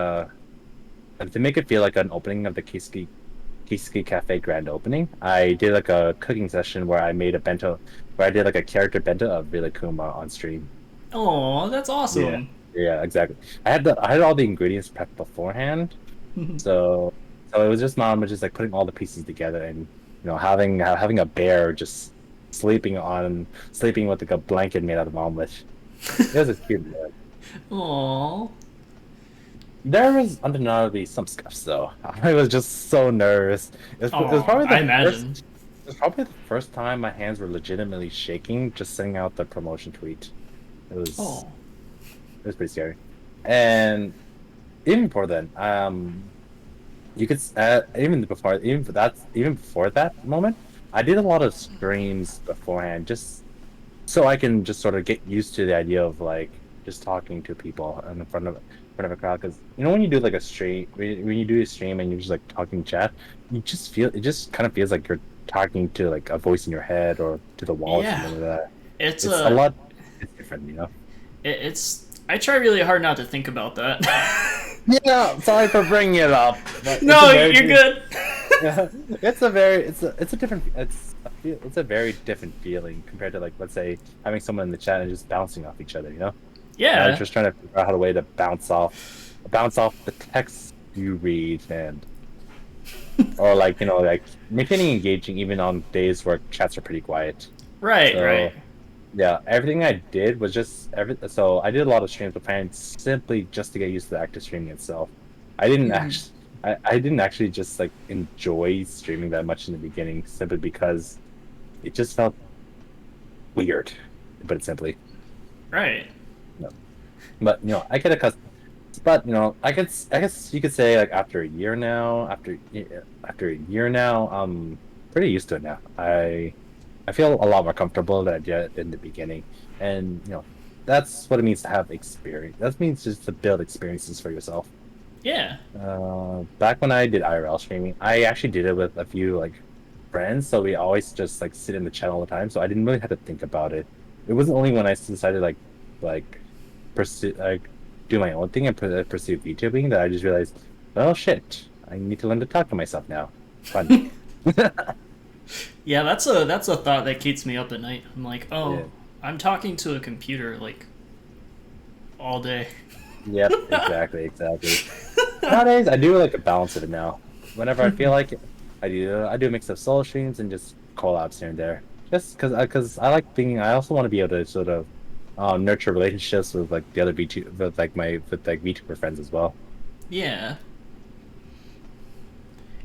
to make it feel like an opening of the Cheesecake Cafe grand opening, I did like a cooking session where I made a bento, where I did like a character bento of Rilakkuma on stream. Oh, that's awesome. Yeah, exactly. I had all the ingredients prepped beforehand, so it was just just like putting all the pieces together and having a bear just sleeping with like a blanket made out of omelet. It was a cute moment. Aww. There was undeniably some scuffs though. I was just so nervous. It was Oh, probably I the imagine. first. It was probably the first time my hands were legitimately shaking just sending out the promotion tweet. It was Oh. it was pretty scary. And even before then, you could even before that moment, I did a lot of streams beforehand just so I can just sort of get used to the idea of like just talking to people in front of a crowd. Because when you do like a stream, when you do a stream and you're just like talking chat, it just kind of feels like you're talking to like a voice in your head or to the wall or Yeah. something like that. It's It's a a. lot. It's different. It's. I try really hard not to think about that. Yeah, sorry for bringing it up, but it's a No, very you're good. yeah, it's a very different feeling compared to like let's say having someone in the chat and just bouncing off each other. Yeah. Just trying to figure out how to way to bounce off the text you read and or like maintaining engaging even on days where chats are pretty quiet. Right. So Right. yeah, everything I did was so I did a lot of streams with fans simply just to get used to the active streaming itself. I didn't Mhm. actually I didn't actually just like enjoy streaming that much in the beginning simply because it just felt weird, to put it simply. Right. No. But I get accustomed. But I guess you could say like after a year now, I'm pretty used to it now. I feel a lot more comfortable than I did in the beginning, and that's what it means to have experience. That means just to build experiences for yourself. Yeah. Back when I did IRL streaming, I actually did it with a few like friends, so we always just like sit in the chat all the time. So I didn't really have to think about it. It wasn't only when I decided like pursue like do my own thing and pursue VTubing that I just realized, oh shit, I need to learn to talk to myself now. Fun. Yeah. That's a thought that keeps me up at night. I'm like, oh, Yeah. I'm talking to a computer like all day. Yep. Exactly. Nowadays, I do like a balance of it now. Whenever I feel like it, I do a mix of solo streams and just collabs here and there. Just because I like being. I also want to be able to sort of nurture relationships with like the other VTuber with VTuber friends as well. Yeah.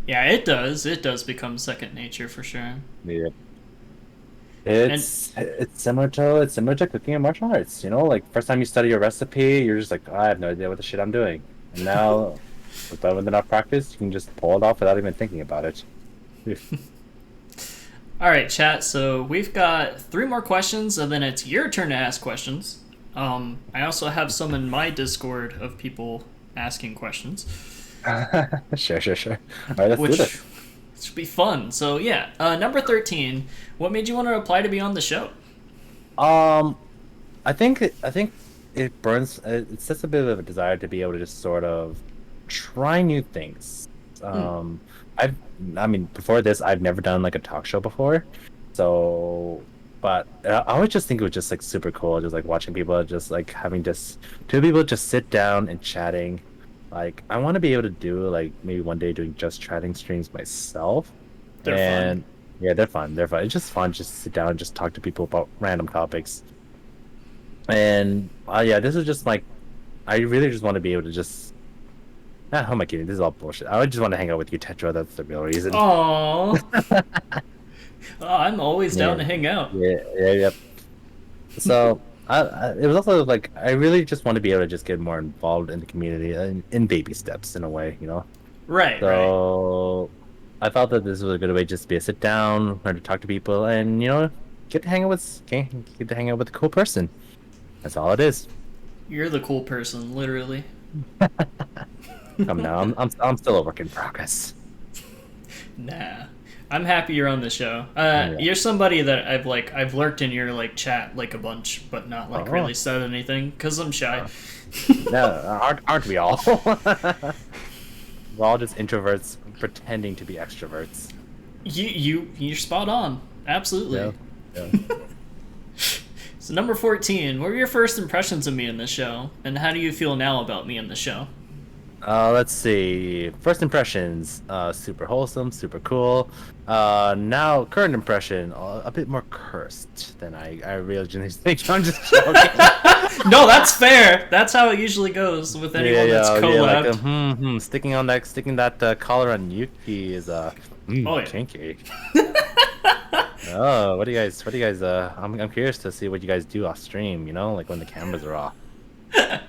Yeah. It does. It does become second nature for sure. Yeah. And It's similar to cooking and martial arts. Like first time you study a recipe, you're just like, "Oh, I have no idea what the shit I'm doing. And now, with enough practice, you can just pull it off without even thinking about it. all right, chat. So we've got three more questions, and then it's your turn to ask questions. I also have some in my Discord of people asking questions, Sure. All right, let's do which this. should be fun. So yeah, number 13. What made you want to apply to be on the show? Um, I think it sets a bit of a desire to be able to just sort of try new things. Hmm. Um, I've I mean before this I've never done like a talk show before, so but I always just think it was just like super cool, just like watching people just like having just two people just sit down and chatting. Like I want to be able to do like maybe one day doing just chatting streams myself, They're fun. and yeah, they're fun. They're fun. It's just fun just to sit down and just talk to people about random topics. And yeah, this is just like I really just want to be able to just. How am I kidding? This is all bullshit. I just want to hang out with you, Tetra. That's the real reason. Aww. Oh, I'm always down Yeah, to hang out. yep. So it was also like I really just want to be able to just get more involved in the community in baby steps in a way. Right. Right. So I thought that this was a good way just to be a sit down, learn to talk to people, and get to hang out with a cool person. That's all it is. You're the cool person, literally. Come now, I'm still a work in progress. Nah. I'm happy you're on the show. Yeah. You're somebody that I've lurked in your like chat like a bunch, but not like Oh, really said anything because I'm shy. no, aren't we all? We're all just introverts pretending to be extroverts. You're spot on. Yeah. Absolutely. Yeah. So number 14, what were your first impressions of me in the show, and how do you feel now about me in the show? Let's see. First impressions, super wholesome, super cool. Now current impression, a bit more cursed than I originally think. I'm just joking. No, that's fair. That's how it usually goes with anyone that's collabed. Like sticking that collar on Yuki is Oh yeah. kinky. Oh, what do you guys? I'm curious to see what you guys do off stream. You know, like when the cameras are off. I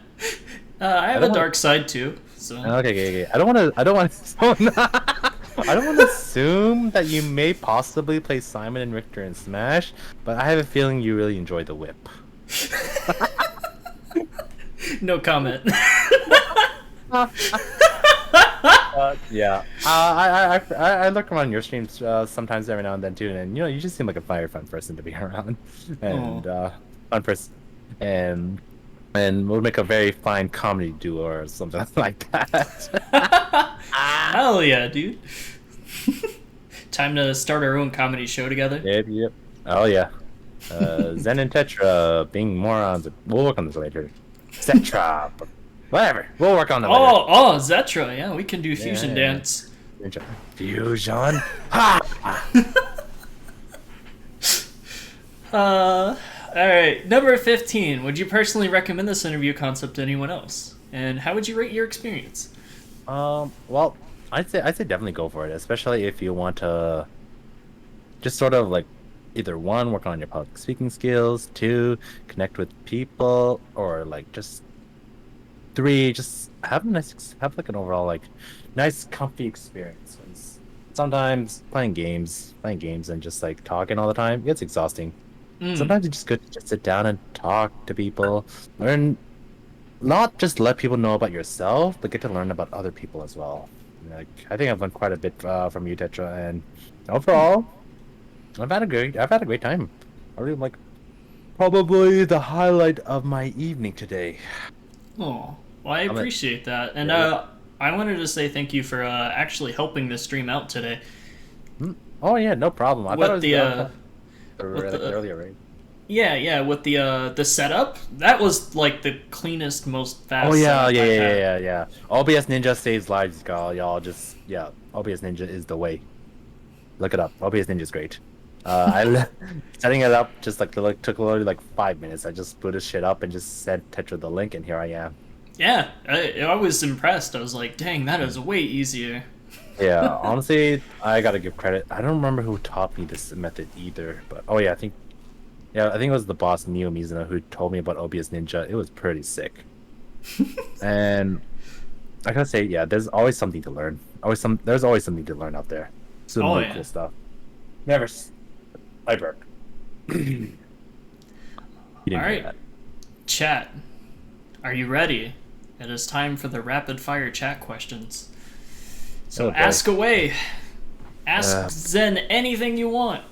have a dark side too. So Okay. I don't want to. I don't want to assume that you may possibly play Simon and Richter in Smash, but I have a feeling you really enjoy the whip. no comment. Yeah. I look around your streams sometimes every now and then too, and you just seem like a fun person to be around, and fun person, and we'll make a very fine comedy duo or something like that. Hell yeah, dude. Time to start our own comedy show together. Yep. Oh yeah. Zen and Tetra being morons. We'll work on this later. Tetra. Whatever. We'll work on that later. Oh, Zetra. Yeah, we can do fusion dance. Fusion. Ha! Alright, number 15. Would you personally recommend this interview concept to anyone else? And how would you rate your experience? Well, I'd say definitely go for it, especially if you want to just sort of like either one, work on your public speaking skills, two, connect with people, or like just three, just have like an overall like nice comfy experience. Sometimes playing games and just like talking all the time gets exhausting. Sometimes it's just good to just sit down and talk to people, learn, not just let people know about yourself, but get to learn about other people as well. Like I think I've learned quite a bit from you, Tetra, and overall, I've had a great time. I really like probably the highlight of my evening today. Oh, well, I appreciate that, and I wanted to say thank you for actually helping this stream out today. Oh yeah, no problem. I thought it was earlier, right? Yeah, with the setup, that was like the cleanest, most fast. Oh yeah. OBS Ninja saves lives, y'all. Just OBS Ninja is the way. Look it up. OBS Ninja is great. Setting it up just took literally like 5 minutes. I just put this shit up and just sent Tetra the link, and here I am. Yeah, I was impressed. I was like, dang, that is way easier. Yeah, honestly, I gotta give credit. I don't remember who taught me this method either, but I think it was the boss Neo Mizuna who told me about OBS Ninja. It was pretty sick. And I gotta say, there's always something to learn. There's always something to learn out there. Some really cool stuff. Never. I burp. All right, chat. Are you ready? It is time for the rapid fire chat questions. So ask away. Ask Zen anything you want.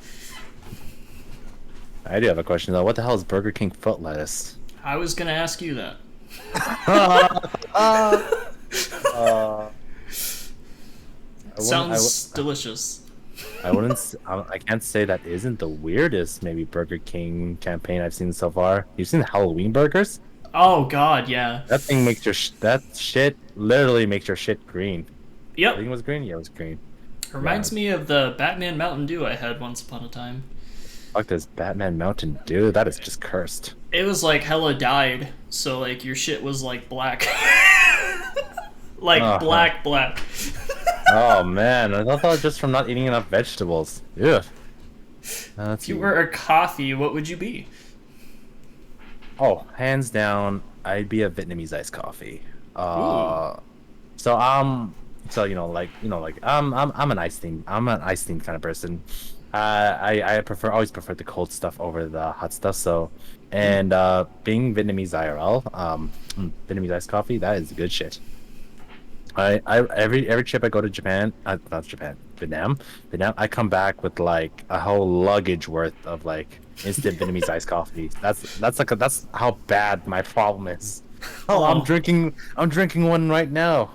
I do have a question though. What the hell is Burger King foot lettuce? I was gonna ask you that. Sounds delicious. I can't say that isn't the weirdest maybe Burger King campaign I've seen so far. You've seen the Halloween burgers? Oh god, yeah. That thing makes that shit literally makes your shit green. Yep. I think it was green. Yeah, it was green. Reminds me of the Batman Mountain Dew I had once upon a time. Fuck this Batman Mountain Dew. That is just cursed. It was like hella dyed, so like your shit was like black. Like black. Oh man, I thought that was just from not eating enough vegetables. Yeah. If you were a coffee, what would you be? Oh, hands down, I'd be a Vietnamese iced coffee. So I'm an iced tea. I'm an iced tea kind of person. I always prefer the cold stuff over the hot stuff. So, and being Vietnamese IRL, Vietnamese iced coffee, that is good shit. Every trip I go to Vietnam, I come back with like a whole luggage worth of like instant Vietnamese iced coffee. That's how bad my problem is. Oh, I'm drinking one right now.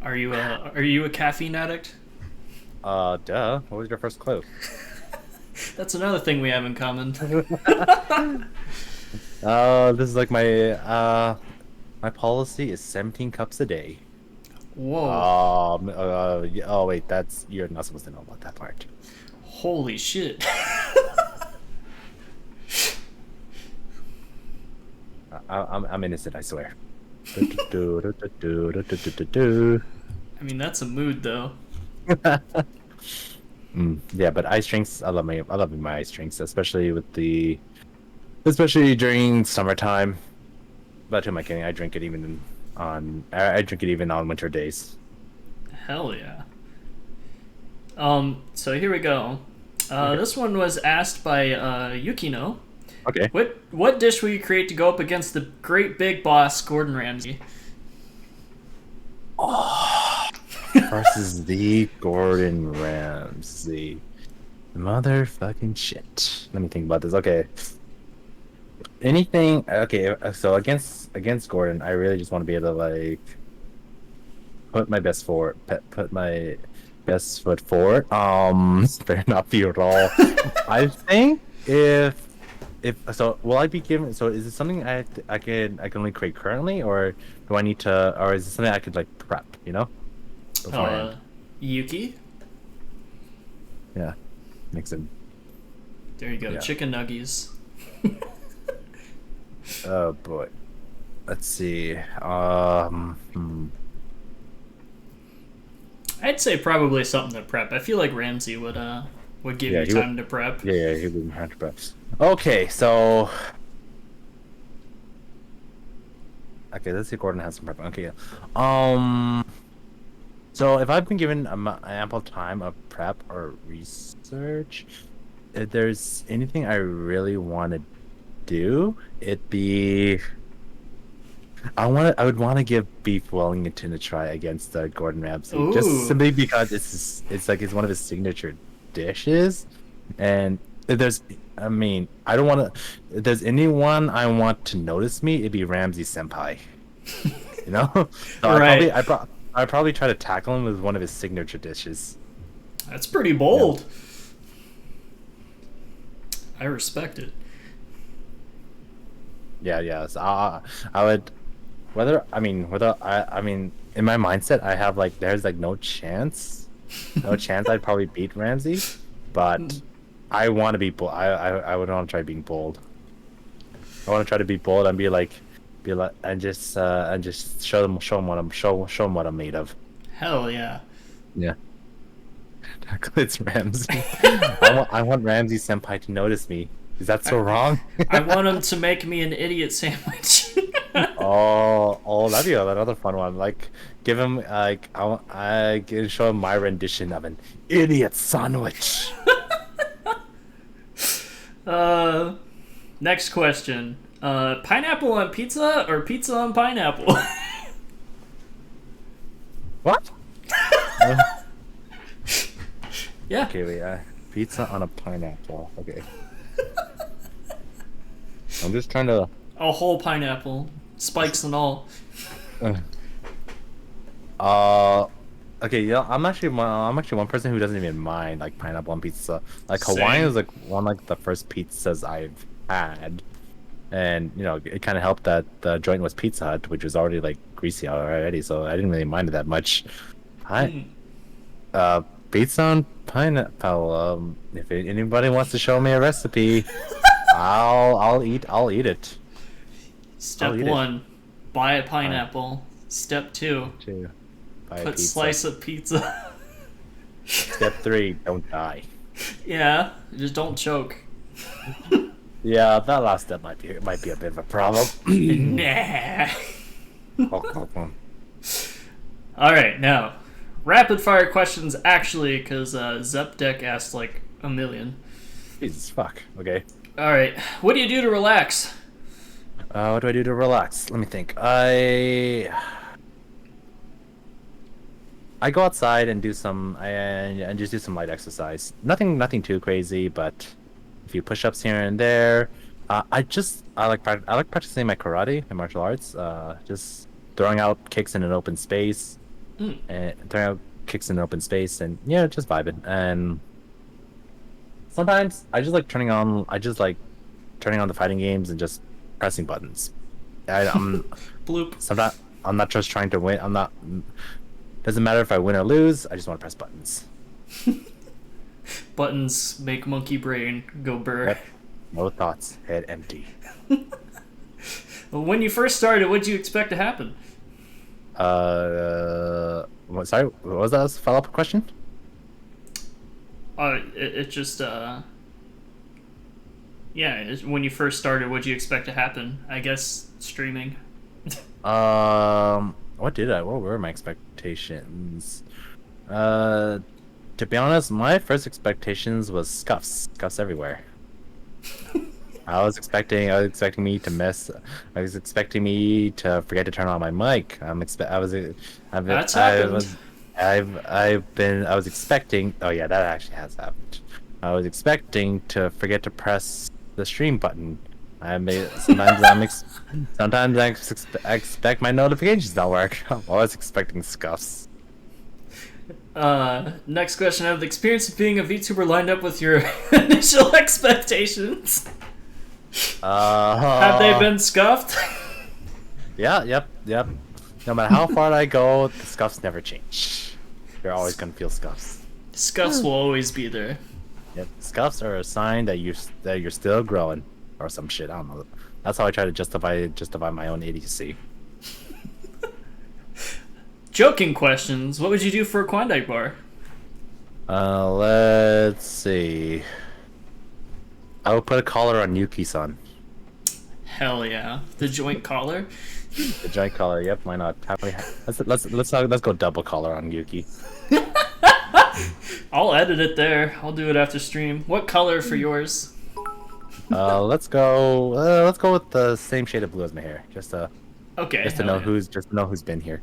Are you a caffeine addict? Duh. What was your first clue? That's another thing we have in common. This is like my My policy is 17 cups a day. Whoa. Oh wait, that's you're not supposed to know about that part. Holy shit. I'm innocent, I swear. I mean, that's a mood, though. Yeah, but ice drinks, I love my ice drinks, especially during summertime. But who am I kidding? I drink it even I drink it even on winter days. Hell yeah. So here we go. Okay. This one was asked by Yukino. Okay. What dish will you create to go up against the great big boss, Gordon Ramsay? Oh, versus the Gordon Ramsay. Motherfucking shit. Let me think about this. Okay. Anything okay, so against Gordon, I really just want to be able to like put my best foot forward. Better not be at all. I think if so, will I be given? So, is it something I can only create currently, or do I need to, or is it something I could like prep? Beforehand. Yuki? Yeah, makes it. There you go. Yeah. Chicken nuggies. Oh boy. Let's see. I'd say probably something to prep. I feel like Ramsay would give you time to prep. Yeah, he would have to prep. Okay, so. Okay, let's see. Gordon has some prep. Okay, so if I've been given ample time of prep or research, if there's anything I really want to do, it'd be I would want to give beef Wellington a try against Gordon Ramsay, Ooh. just simply because it's one of his signature dishes, and if there's I mean I don't want to if there's anyone I want to notice me, it'd be Ramsay Senpai, so Right. I'd probably try to tackle him with one of his signature dishes. That's pretty bold. I respect it. Yeah. So I would whether I mean in my mindset I have like there's like no chance I'd probably beat Ramsey, but I want to be bold. I would want to try being bold. I want to try to be bold and be like and just show them what I'm made of. Hell yeah. Yeah. It's Ramsey. I want Ramsey Senpai to notice me. Is that so wrong? I want him to make me an idiot sandwich. That'd be another fun one. Like, give him like I can show him my rendition of an idiot sandwich. Next question. Pineapple on pizza or pizza on pineapple? What? Yeah. Okay, wait. Pizza on a pineapple. Okay. I'm just trying to. A whole pineapple. Spikes and all. Okay, yeah, I'm actually one person who doesn't even mind like pineapple on pizza. Like Same. Hawaiian is like one like the first pizzas I've had, and it kind of helped that the joint was Pizza Hut, which was already like greasy already, so I didn't really mind it that much. Pizza on pineapple. If anybody wants to show me a recipe, I'll eat it. Step 1, buy a pineapple. Step 2, put slice of pizza. Step 3, don't die. Yeah, just don't choke. Yeah, that last step might be a bit of a problem. Nah. All right, now rapid fire questions. Actually, because Zepdeck asked like a million. Jesus fuck. Okay. All right, what do you do to relax? What do I do to relax? Let me think. I go outside and do some and just do some light exercise. Nothing too crazy, but a few push-ups here and there. I like practicing my karate and martial arts. Just throwing out kicks in an open space, and just vibing. And sometimes I just like turning on the fighting games and just pressing buttons. I'm Bloop. sometimes I'm not just trying to win. I'm not. Doesn't matter if I win or lose. I just want to press buttons. Buttons make monkey brain go burr. Yep. No thoughts. Head empty. Well, when you first started, what did you expect to happen? Sorry. What was that follow-up question? It just when you first started, what did you expect to happen? I guess streaming. What were my expectations? To be honest, my first expectations was scuffs everywhere. I was expecting me to miss. I was expecting me to forget to turn on my mic. That's happened. I was expecting. Oh yeah, that actually has happened. I was expecting to forget to press the stream button. Sometimes I expect my notifications don't work. I'm always expecting scuffs. Next question: have the experience of being a VTuber lined up with your initial expectations? Have they been scuffed? Yeah, yep. No matter how far I go, the scuffs never change. You're always gonna feel scuffs. Scuffs will always be there. Yep, scuffs are a sign that you're still growing, or some shit. I don't know. That's how I try to justify my own idiocy. Joking questions. What would you do for a Klondike bar? Let's see. I would put a collar on Yuki-san. Hell yeah, the joint collar. The giant collar. Yep, why not? Let's go double collar on Yuki. I'll edit it there. I'll do it after stream. What color for yours? Let's go with the same shade of blue as my hair. Just to know who's been here.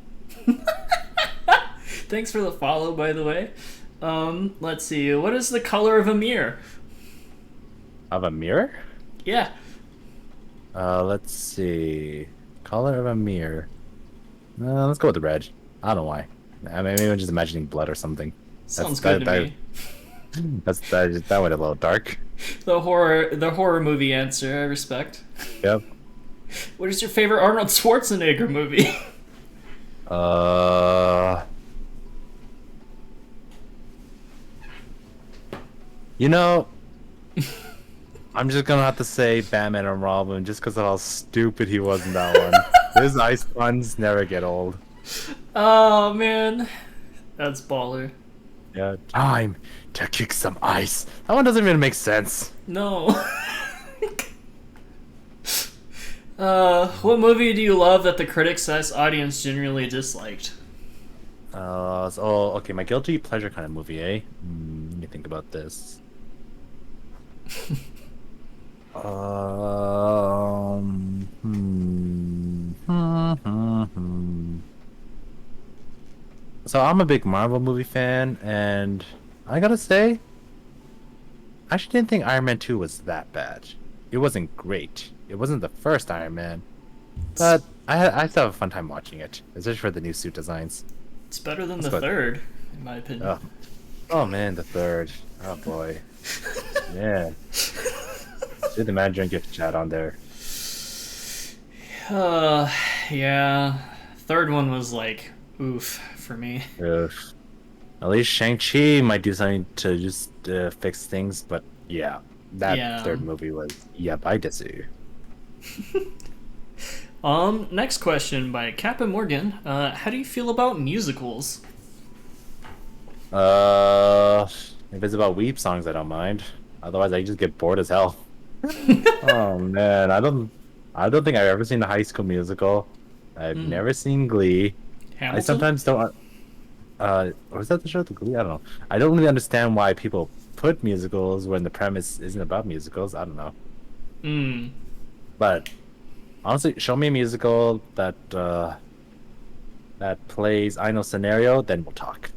Thanks for the follow, by the way. Let's see. What is the color of a mirror? Of a mirror? Yeah. Let's see. Color of a mirror. Let's go with the red. I don't know why. I mean, maybe I'm just imagining blood or something. Sounds good to me. That went a little dark. The horror movie answer. I respect. Yep. What is your favorite Arnold Schwarzenegger movie? You know, I'm just gonna have to say Batman and Robin just because of how stupid he was in that one. His ice puns never get old. Oh man, that's baller. Yeah, time to kick some ice. That one doesn't even make sense. No. What movie do you love that the critics says audience generally disliked? Okay, my guilty pleasure kind of movie, eh? Let me think about this. So I'm a big Marvel movie fan, and I gotta say, I actually didn't think Iron Man 2 was that bad. It wasn't great. It wasn't the first Iron Man, but I still have a fun time watching it, especially for the new suit designs. It's better than the third, in my opinion. Oh man, the third. Oh boy. Yeah. Did the manager and gift chat on there? Yeah. Third one was like, oof, for me. Oof. At least Shang-Chi might do something to just fix things, but yeah. That third movie was, yep, I disagree. Next question by Captain Morgan. How do you feel about musicals? If it's about weep songs, I don't mind. Otherwise, I just get bored as hell. Oh man, I don't think I've ever seen a High School Musical. I've never seen Glee. Hamilton? I sometimes don't. Was that the show, The Glee? I don't know. I don't really understand why people put musicals when the premise isn't about musicals. I don't know. But honestly, show me a musical that plays I Know Scenario, then we'll talk.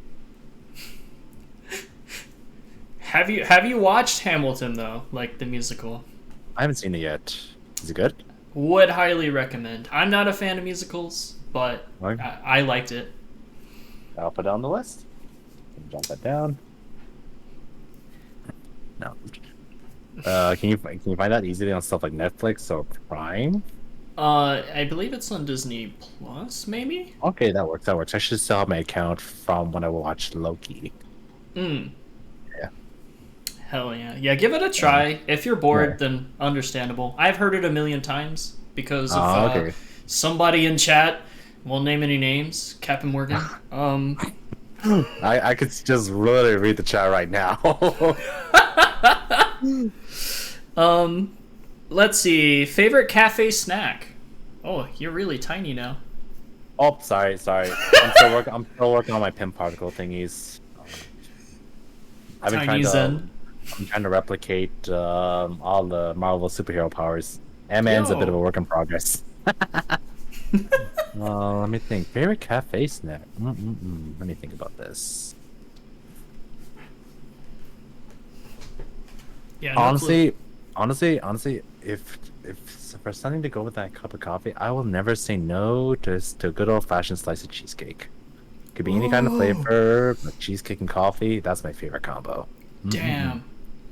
Have you watched Hamilton though, like the musical? I haven't seen it yet. Is it good? Would highly recommend. I'm not a fan of musicals, but I liked it. I'll put it on the list. Jump that down. No. Can you find that easily on stuff like Netflix or Prime? I believe it's on Disney Plus, maybe. Okay, that works. That works. I should still have my account from when I watched Loki. Hmm. Yeah. Hell yeah. Yeah, give it a Yeah. try. If you're Yeah. bored, then understandable. I've heard it a million times because of Oh, okay. somebody in chat, won't name any names, Captain Morgan. I could just literally read the chat right now. Let's see. Favorite cafe snack? Oh, you're really tiny now. Oh, sorry. I'm still working on my pin particle thingies. I've been trying Tiny to. Zen. I'm trying to replicate all the Marvel superhero powers. Ant-Man's a bit of a Yo. work in progress. Let me think. Favorite cafe snack? Let me think about this. Yeah, no clue. Honestly, if for something to go with that cup of coffee, I will never say no to a good old fashioned slice of cheesecake. Could be any kind of Ooh, flavor, but cheesecake and coffee, that's my favorite combo. Mm-mm-mm. damn.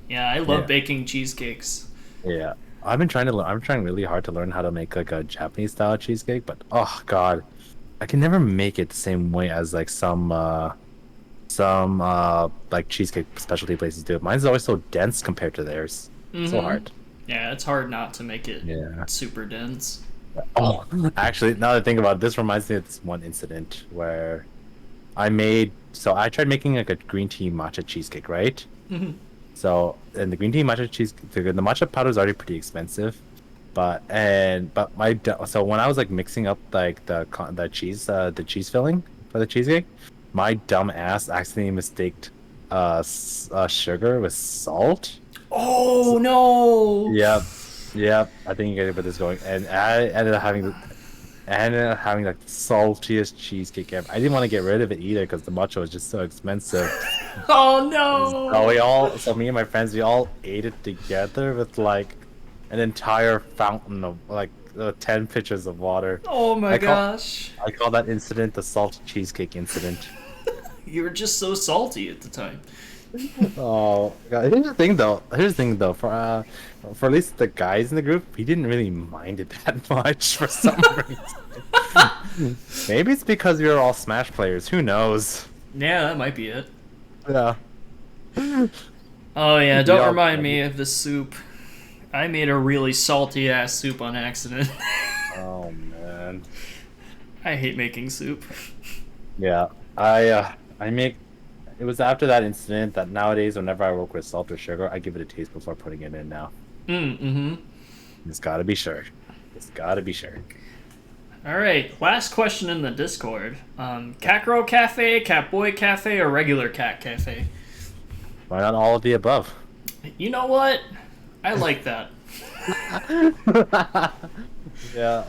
Yeah, I love Yeah, baking cheesecakes. yeah. I'm trying really hard to learn how to make like a Japanese style cheesecake, but oh god, I can never make it the same way as like some like cheesecake specialty places do. Mine's always so dense compared to theirs. So Mm-hmm. hard. Yeah, it's hard not to make it Yeah. super dense. Oh, actually, now that I think about it, this reminds me of this one incident where I tried making like a green tea matcha cheesecake, right? Mm-hmm. So, and the green tea matcha cheese, the matcha powder is already pretty expensive, but so when I was like mixing up like the cheese filling for the cheesecake, my dumb ass accidentally mistaked sugar with salt. Oh So, no! yeah, yeah, I think you get where this is going, and I ended up having like the saltiest cheesecake ever. I didn't want to get rid of it either because the matcha was just so expensive. Oh So no! so me and my friends, we all ate it together with like an entire fountain of like 10 pitchers of water. Oh my I call gosh. I call that incident the salt cheesecake incident. You were just so salty at the time. Oh, God. Here's the thing though. For at least the guys in the group, we didn't really mind it that much for some reason. Maybe it's because we were all Smash players. Who knows? Yeah, that might be it. Yeah. Oh yeah, We don't all. remind me of the soup. I made a really salty ass soup on accident. Oh man. I hate making soup. Yeah. I make. It was after that incident that nowadays, whenever I work with salt or sugar, I give it a taste before putting it in now. Mm-hmm. It's gotta be sure. It's gotta be sure. All right, last question in the Discord. Cat Girl Cafe, Cat Boy Cafe, or regular cat cafe? Why not all of the above? You know what? I like that. Yeah.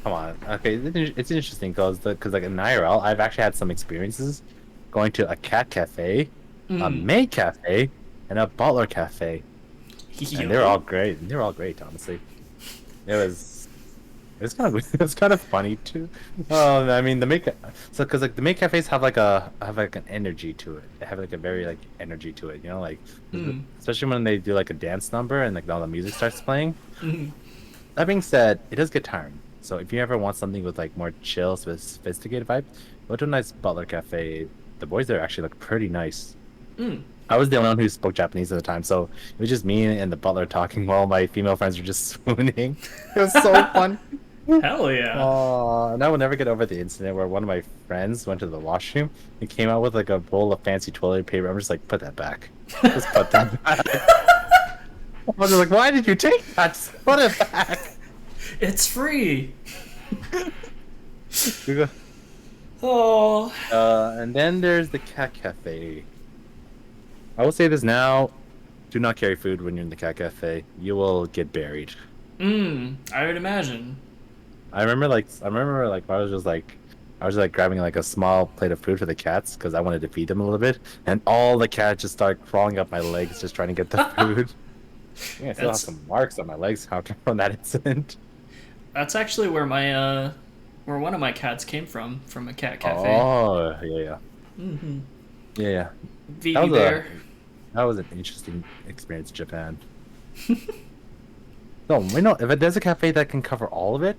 Come on. Okay, it's interesting because like in IRL, I've actually had some experiences going to a cat cafe, a Mm. maid cafe, and a butler cafe, and they're all Yo. great. They're all great, honestly. It was. It's kind of it's kind of funny too. I mean because like the maid cafes have like an energy to it. They have like a very like energy to it. You know, like Mm. especially when they do like a dance number and like all the music starts playing. Mm. That being said, it does get tiring. So if you ever want something with like more chill, sophisticated vibe, go to a nice butler cafe. The boys there actually look pretty nice. Mm. I was the only one who spoke Japanese at the time, so it was just me and the butler talking while my female friends were just swooning. It was so fun. Hell yeah. And I will never get over the incident where one of my friends went to the washroom and came out with like a roll of fancy toilet paper. I'm just like, put that back. Just put that back. I was like, why did you take that? Just put it back. It's free. We go- Oh. And then there's the cat cafe. I will say this now: do not carry food when you're in the cat cafe. You will get buried. I would imagine. I remember I was like grabbing like a small plate of food for the cats because I wanted to feed them a little bit, and all the cats just start crawling up my legs just trying to get the food. I think I still have That's some marks on my legs after from that incident. that's actually where my where one of my cats came from a cat cafe. Oh yeah, Mm-hmm. yeah, yeah. That VB was a Bear. that was an interesting experience in Japan. So if there's a cafe that can cover all of it,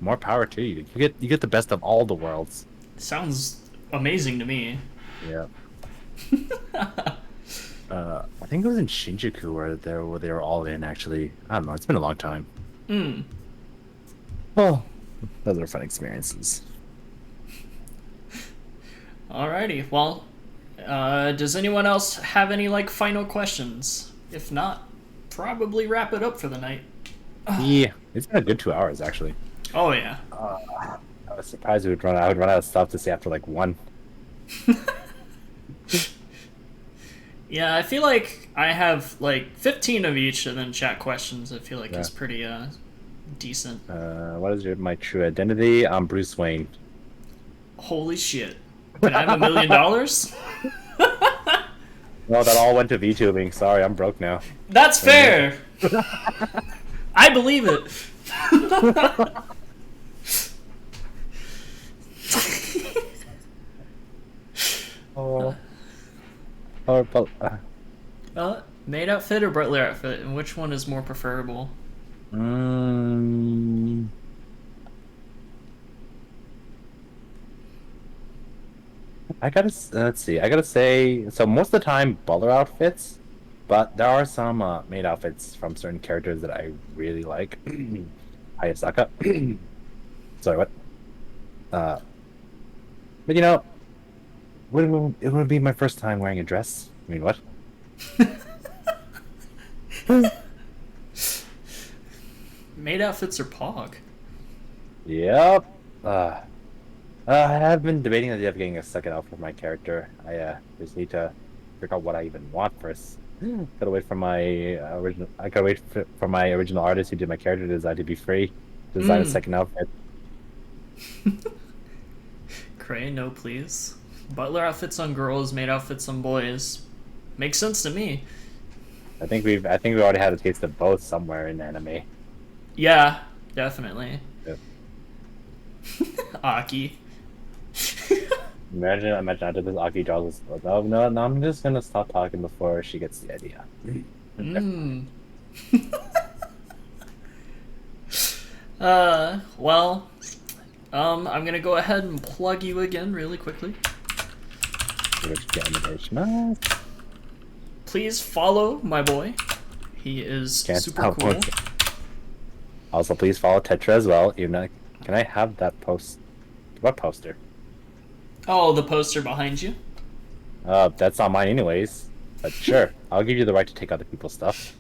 more power to you. You get the best of all the worlds. Sounds amazing to me. Yeah. I think it was in Shinjuku where they were all in. Actually, I don't know. It's been a long time. Hmm. Well, those are fun experiences. Alrighty. Well, does anyone else have any like final questions? If not, probably wrap it up for the night. Yeah, it's been a good 2 hours actually. Oh yeah. I was surprised we would run. I would run out of stuff to say after like one. Yeah, I feel like I have like 15 of each, and then chat questions. I feel like Yeah. is pretty decent. What is my true identity? I'm Bruce Wayne. Holy shit! Can I have $1 million? Well, that all went to VTubing. Sorry, I'm broke now. That's fair. I believe it. Oh. But Maid outfit or butler outfit, and which one is more preferable? mm, let's see. I gotta say, so most of the time butler outfits, but there are some maid outfits from certain characters that I really like. Hayasaka. Sorry, what? Uh, but it would be my first time wearing a dress. I mean, what? Maid outfits are pog. Yep. I have been debating the idea of getting a second outfit for my character. I just need to figure out what I even want first. Gotta wait for my original. I gotta wait for my original artist who did my character design to be free to design a second outfit. Cray, no please. Butler outfits on girls, maid outfits on boys. Makes sense to me. I think we already had a taste of both somewhere in anime. Yeah, definitely. Yep. Aki. Imagine I did this Aki draws. Oh no, I'm just gonna stop talking before she gets the idea. Mm. Well, I'm gonna go ahead and plug you again really quickly. Please follow my boy. He is super cool. Also, please follow Tetra as well. Can I have that post? What poster? Oh, the poster behind you? That's not mine anyways. But sure, I'll give you the right to take other people's stuff.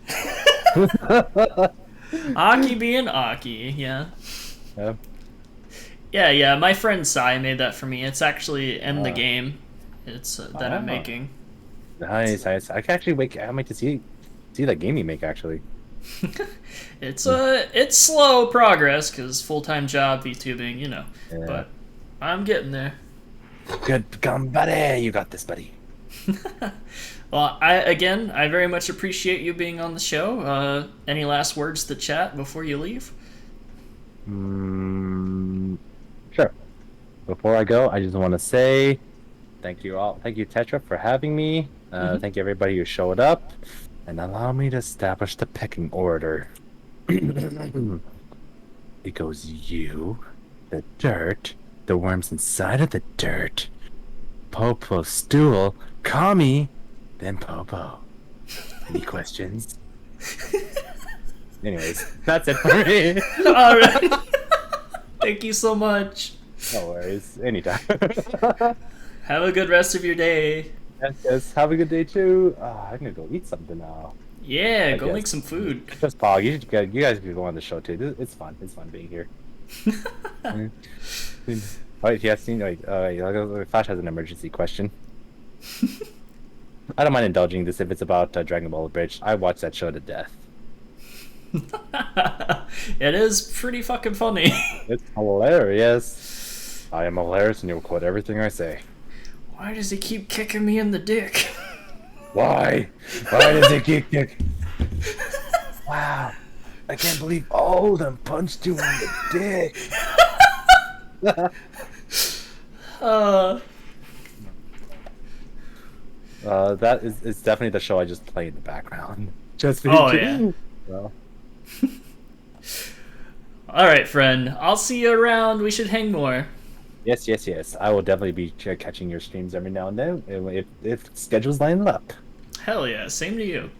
Aki being Aki, yeah. Yeah. Yeah, my friend Sai made that for me. It's actually in the game. It's that I'm making. Nice. I can actually wait. I might to see that game you make actually. It's slow progress because full-time job VTubing, Yeah. But I'm getting there. Good, come, buddy. You got this, buddy. Well, I very much appreciate you being on the show. Any last words to chat before you leave? Sure. Before I go, I just want to say thank you all. Thank you, Tetra, for having me. Thank you, everybody who showed up. And allow me to establish the pecking order. It goes you, the dirt, the worms inside of the dirt, Popo stool, Kami, then Popo. Any questions? Anyways, that's it for me. Alright. Thank you so much. No worries. Anytime. Have a good rest of your day. Yes. Have a good day too. I'm gonna go eat something now. Yeah, go make some food. Just Pog. You guys can go on the show too. It's fun. It's fun being here. Alright, yes. Flash has an emergency question. I don't mind indulging this if it's about Dragon Ball Bridge. I watched that show to death. It is pretty fucking funny. It's hilarious. I am hilarious, and you'll quote everything I say. Why does he keep kicking me in the dick? Why? Why does he keep kicking? Wow. I can't believe all of them punched you in the dick. It's definitely the show I just play in the background. Just for yeah. Well, All right, friend. I'll see you around. We should hang more. Yes. I will definitely be catching your streams every now and then if schedules line up. Hell yeah. Same to you.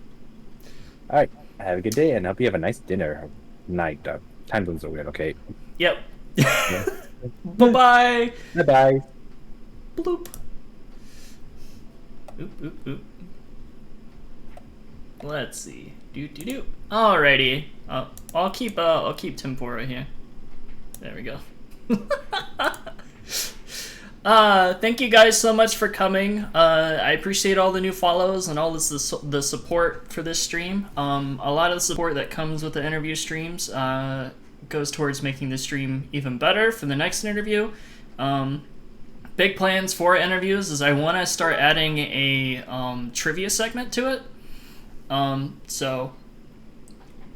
All right. Have a good day and hope you have a nice dinner night. Time zones are weird. Okay. Yep. Yeah. Bye-bye. Bye. Bloop. Oop. Let's see. Do. Alrighty. I'll keep Tempura here. There we go. Thank you guys so much for coming. I appreciate all the new follows and all the support for this stream. A lot of the support that comes with the interview streams goes towards making the stream even better for the next interview. Big plans for interviews is I want to start adding a trivia segment to it. So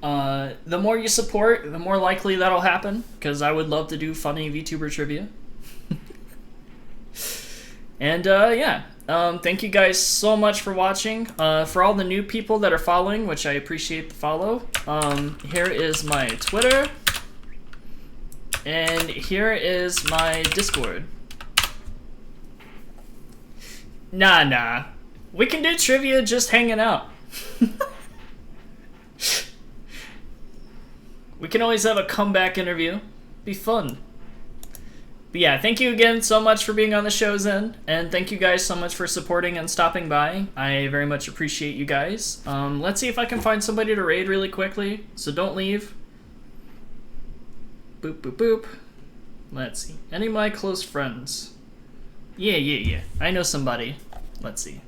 the more you support, the more likely that'll happen, because I would love to do funny VTuber trivia. And thank you guys so much for watching. For all the new people that are following, which I appreciate the follow, here is my Twitter, and here is my Discord. Nah. We can do trivia just hanging out. We can always have a comeback interview. Be fun. But yeah, thank you again so much for being on the show, Zen. And thank you guys so much for supporting and stopping by. I very much appreciate you guys. Let's see if I can find somebody to raid really quickly. So don't leave. Boop. Let's see. Any of my close friends? Yeah. I know somebody. Let's see.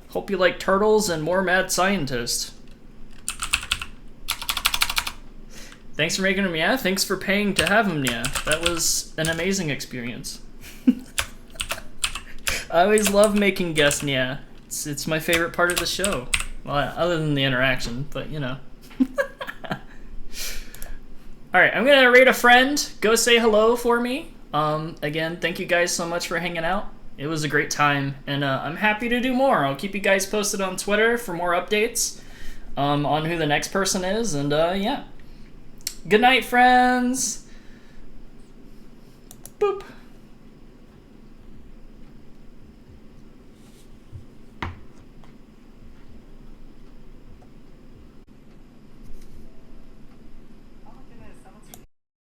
Hope you like turtles and more mad scientists. Thanks for making him, yeah. Thanks for paying to have him, yeah. That was an amazing experience. I always love making guests, yeah. It's my favorite part of the show. Well, other than the interaction, but you know. Alright, I'm gonna rate a friend. Go say hello for me. Again, thank you guys so much for hanging out. It was a great time, and I'm happy to do more. I'll keep you guys posted on Twitter for more updates on who the next person is, and yeah. Good night, friends. Boop.